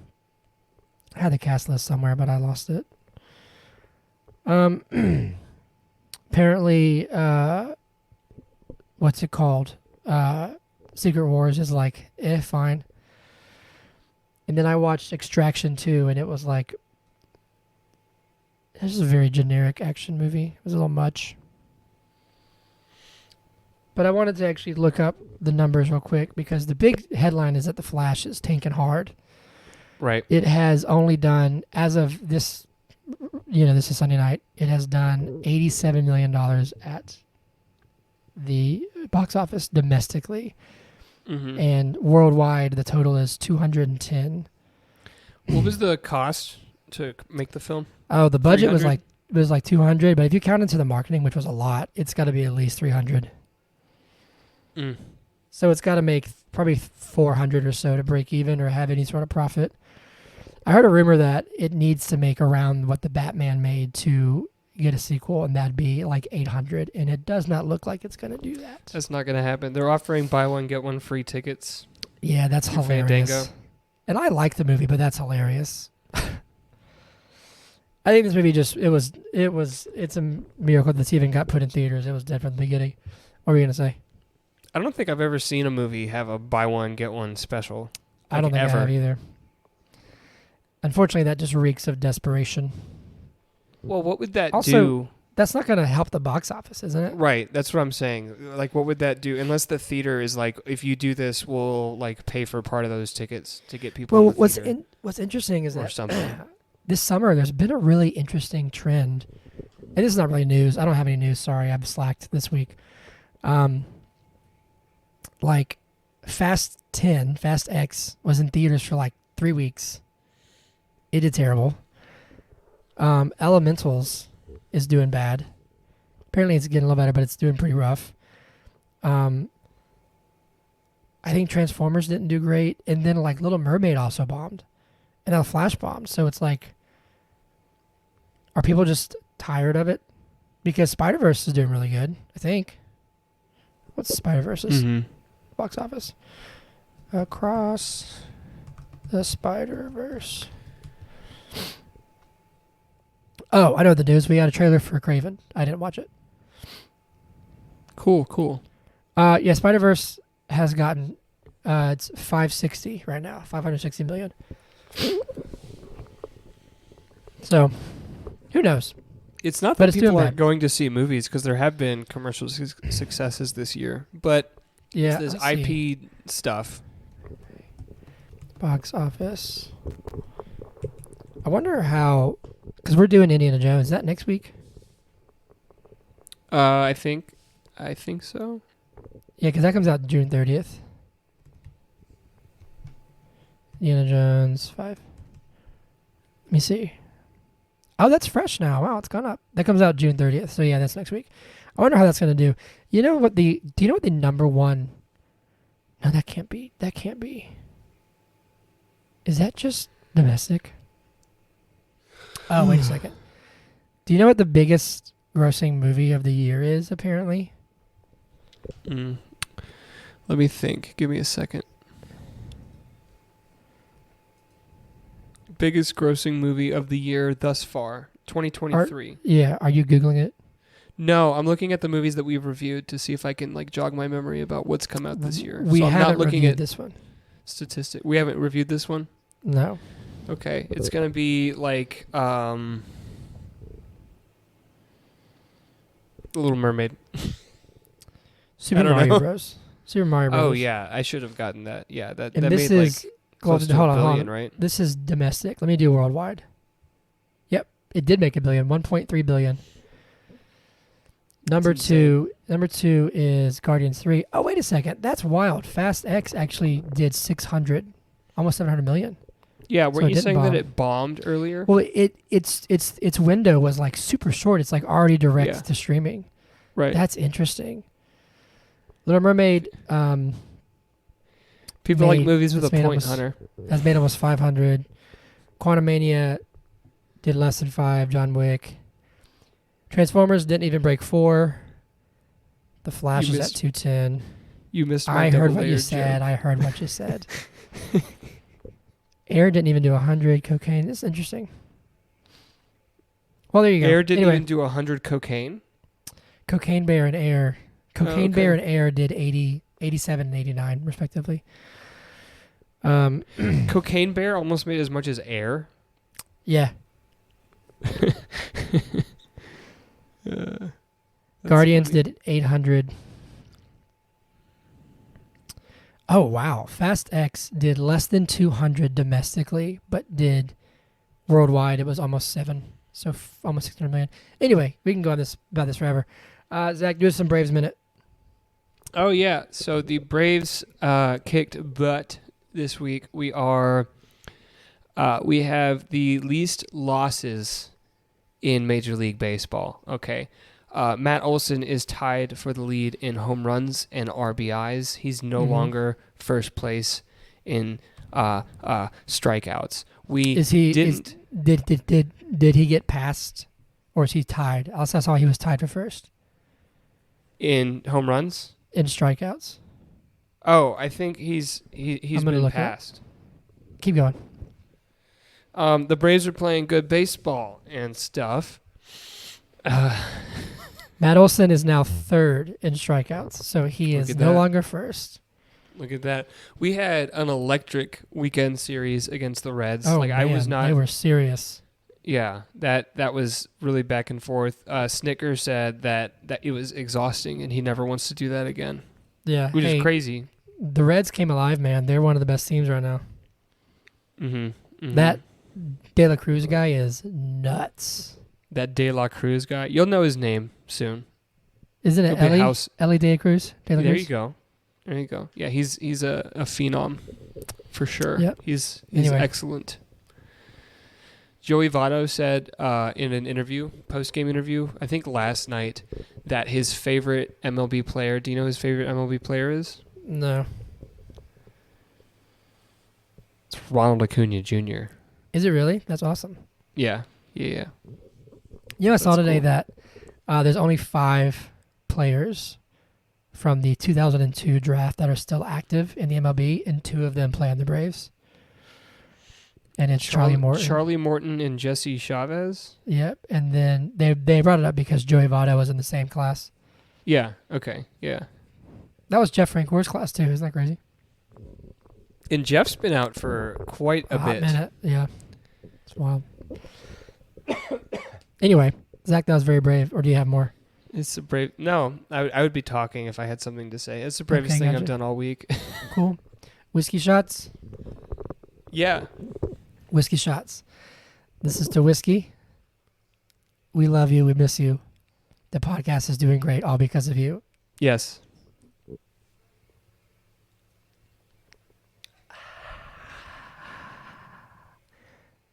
had the cast list somewhere, but I lost it. Apparently, what's it called? Secret Wars is like, fine. And then I watched Extraction 2, and it was like, this is a very generic action movie. It was a little much. But I wanted to actually look up the numbers real quick because the big headline is that The Flash is tanking hard. Right. It has only done, as of this, this is Sunday night, it has done $87 million at the box office domestically. Mm-hmm. And worldwide, the total is 210. What was the cost to make the film? Oh, the budget was 300? like 200, but if you count into the marketing, which was a lot, it's got to be at least 300. So it's got to make probably 400 or so to break even or have any sort of profit. I heard a rumor that it needs to make around what the Batman made to get a sequel, and that'd be like 800, and it does not look like it's going to do that. That's not going to happen. They're offering buy one, get one free tickets. Yeah, that's hilarious. Fandango. And I like the movie, but that's hilarious. I think this movie it's a miracle that even got put in theaters. It was dead from the beginning. What were you going to say? I don't think I've ever seen a movie have a buy one, get one special. I don't think ever. I have either. Unfortunately, that just reeks of desperation. Well, what would that Also, do? That's not going to help the box office, isn't it? Right. That's what I'm saying. Like, what would that do? Unless the theater is like, if you do this, we'll like pay for part of those tickets to get people. Well, in the theater what's interesting is or that something. This summer there's been a really interesting trend, and this is not really news. I don't have any news. Sorry, I've slacked this week. Like Fast X was in theaters for like 3 weeks. It did terrible. Elementals is doing bad. Apparently it's getting a little better, but it's doing pretty rough. I think Transformers didn't do great, and then like Little Mermaid also bombed, and now Flash bombed. So it's like, are people just tired of it? Because Spider-Verse is doing really good, I think. What's Spider-Verse's box office? Across the Spider-Verse. Oh, I know the news. We got a trailer for Craven. I didn't watch it. Cool. Yeah, Spider-Verse has gotten, it's 560 right now, 560 million. So, who knows? It's not that people aren't going to see movies, because there have been commercial successes this year, but yeah, it's this IP stuff. Box office. I wonder how, because we're doing Indiana Jones. Is that next week? I think so. Yeah, because that comes out June 30th. Indiana Jones 5. Let me see. Oh, that's fresh now. Wow, it's gone up. That comes out June 30th. So yeah, that's next week. I wonder how that's going to do. Do you know what the number one? No, that can't be. Is that just domestic? Oh, wait a second. Do you know what the biggest grossing movie of the year is, apparently? Let me think. Give me a second. Biggest grossing movie of the year thus far, 2023. Are you Googling it? No, I'm looking at the movies that we've reviewed to see if I can jog my memory about what's come out this year. We haven't reviewed this one. Statistic. We haven't reviewed this one? No. Okay, it's going to be like Little Mermaid. Super Mario Bros. Oh yeah, I should have gotten that. Yeah, that and that this made is, close to $1 billion, right? This is domestic. Let me do worldwide. Yep, it did make $1 billion, 1.3 billion. Number two is Guardians 3. Oh, wait a second. That's wild. Fast X actually did 600, almost 700 million. Yeah, weren't you saying that it bombed earlier? Well, its window was like super short. It's like already direct to streaming. Right. That's interesting. Little Mermaid. People like movies with a point, Hunter. Has made almost 500. Quantumania did less than 5. John Wick. Transformers didn't even break 4. The Flash is at 210. You missed my I heard what you joke. said. I heard what you said. Air didn't even do 100. Cocaine. This is interesting. Well, there you go. Air didn't even do 100 cocaine? Cocaine Bear and Air. Cocaine Bear and Air did 80, 87, and 89, respectively. Cocaine Bear almost made as much as Air? Yeah. Guardians did 800. Oh, wow. Fast X did less than 200 domestically, but did worldwide. It was almost 7. So almost 600 million. Anyway, we can go on about this forever. Zach, do us some Braves minute. Oh, yeah. So the Braves kicked butt this week. We have the least losses in Major League Baseball. Okay. Matt Olson is tied for the lead in home runs and RBIs. He's no longer first place in strikeouts. Did he get past, or is he tied? I saw he was tied for first in home runs, in strikeouts. Oh, I think he's been passed. Keep going. The Braves are playing good baseball and stuff. Matt Olson is now third in strikeouts, so he is no longer first. Look at that. We had an electric weekend series against the Reds. Oh, man, they were serious. Yeah, that was really back and forth. Snicker said that it was exhausting and he never wants to do that again. Yeah. Which is crazy. The Reds came alive, man. They're one of the best teams right now. That De La Cruz guy is nuts. That De La Cruz guy. You'll know his name soon. Isn't it Ellie De La Cruz? There you go. Yeah, he's a phenom for sure. Yep. He's excellent. Joey Votto said in an interview, post-game interview, I think last night, that his favorite MLB player, do you know who his favorite MLB player is? No. It's Ronald Acuna Jr. Is it really? That's awesome. Yeah. You know, I saw today that there's only 5 players from the 2002 draft that are still active in the MLB, and 2 of them play on the Braves. And it's Charlie Morton and Jesse Chavez? Yep. And then they brought it up because Joey Votto was in the same class. Yeah. Okay. Yeah. That was Jeff Francoeur's class, too. Isn't that crazy? And Jeff's been out for quite a bit. Minute. Yeah. It's wild. Anyway, Zach, that was very brave. Or do you have more? It's a brave... No, I would be talking if I had something to say. It's the bravest thing I've done all week. Cool. Whiskey shots? Yeah. Whiskey shots. This is to Whiskey. We love you. We miss you. The podcast is doing great, all because of you. Yes.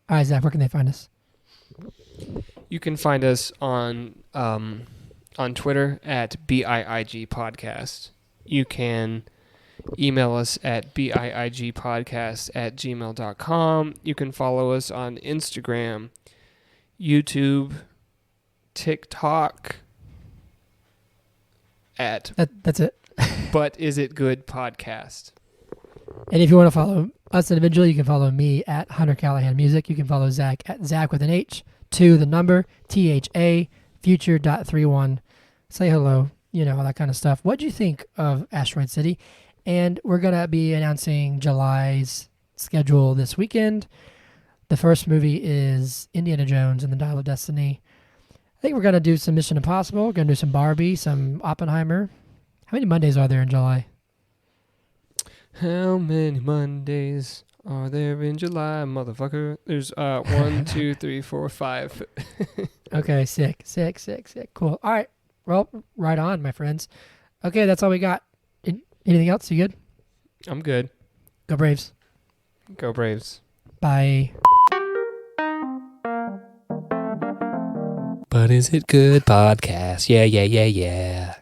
All right, Zach, where can they find us? You can find us on Twitter at BIIG Podcast. You can email us at biigpodcast@gmail.com. You can follow us on Instagram, YouTube, TikTok at That's it. But Is It Good Podcast. And if you want to follow us individually, you can follow me at Hunter Callahan Music. You can follow Zach at Zach with an H, to the number, THA, future.31. Say hello, all that kind of stuff. What do you think of Asteroid City? And we're going to be announcing July's schedule this weekend. The first movie is Indiana Jones and the Dial of Destiny. I think we're going to do some Mission Impossible. We're going to do some Barbie, some Oppenheimer. How many Mondays are there in July? How many Mondays are there in July, motherfucker? There's 1, 2, 3, 4, 5. Okay, sick. Cool. All right. Well, right on, my friends. Okay, that's all we got. Anything else? You good? I'm good. Go Braves. Go Braves. Bye. But Is It Good Podcast? Yeah.